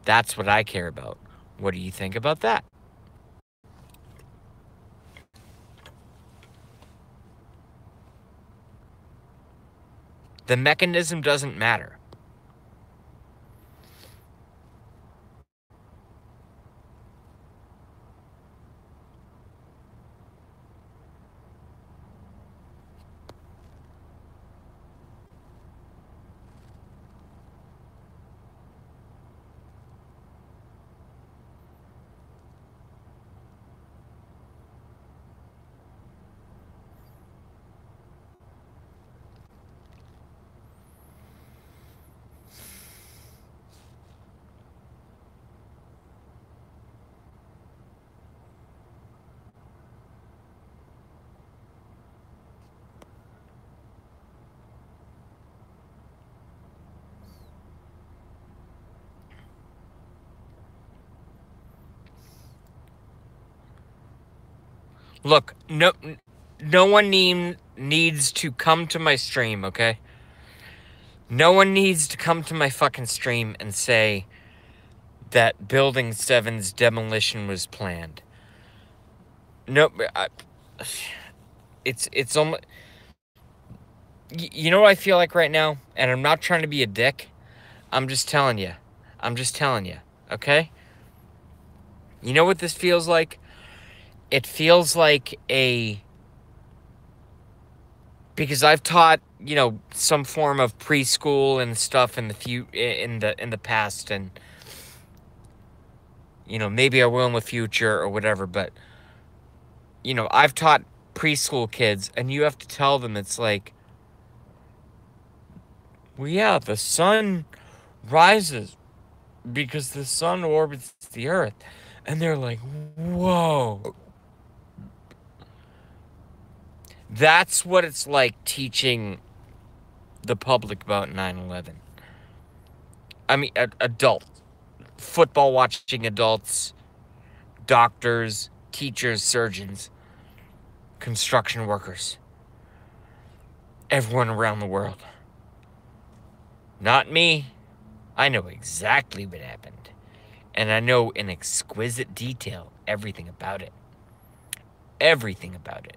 That's what I care about. What do you think about that? The mechanism doesn't matter. Look, no one needs to come to my stream, okay? No one needs to come to my fucking stream and say that Building 7's demolition was planned. No, it's almost... You know what I feel like right now? And I'm not trying to be a dick. I'm just telling you. Okay? You know what this feels like? It feels like because I've taught, some form of preschool and stuff in the past, and maybe I will in the future or whatever, but I've taught preschool kids, and you have to tell them, it's like, well, yeah, the sun rises because the sun orbits the earth. And they're like, whoa. That's what it's like teaching the public about 9/11. I mean, adults, football watching adults, doctors, teachers, surgeons, construction workers, everyone around the world. Not me. I know exactly what happened. And I know in exquisite detail everything about it. Everything about it.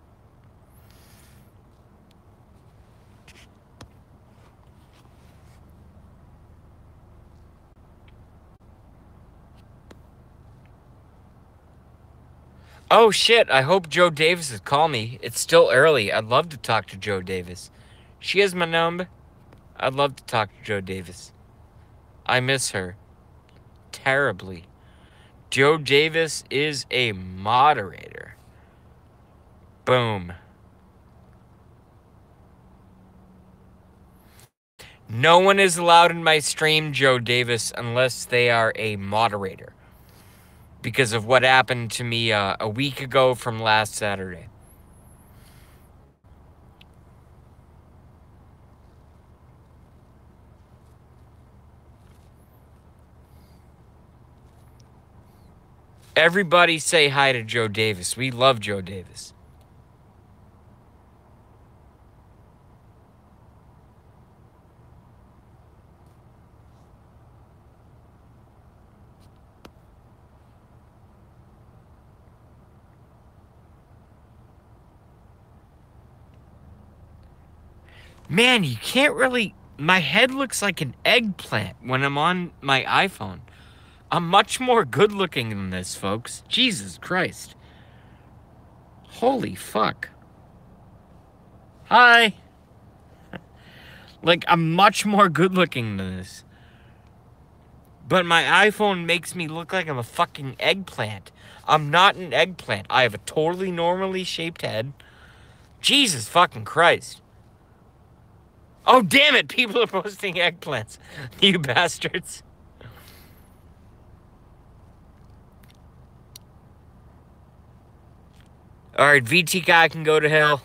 Oh shit, I hope Joe Davis has called me. It's still early. I'd love to talk to Joe Davis. She has my number. I'd love to talk to Joe Davis. I miss her terribly. Joe Davis is a moderator. Boom. No one is allowed in my stream, Joe Davis, unless they are a moderator. Because of what happened to me a week ago from last Saturday. Everybody say hi to Joe Davis. We love Joe Davis. Man, you can't really... My head looks like an eggplant when I'm on my iPhone. I'm much more good looking than this, folks. Jesus Christ. Holy fuck. Hi. Like, I'm much more good looking than this. But my iPhone makes me look like I'm a fucking eggplant. I'm not an eggplant. I have a totally normally shaped head. Jesus fucking Christ. Oh, damn it. People are posting eggplants. You bastards. All right, VT guy can go to hell.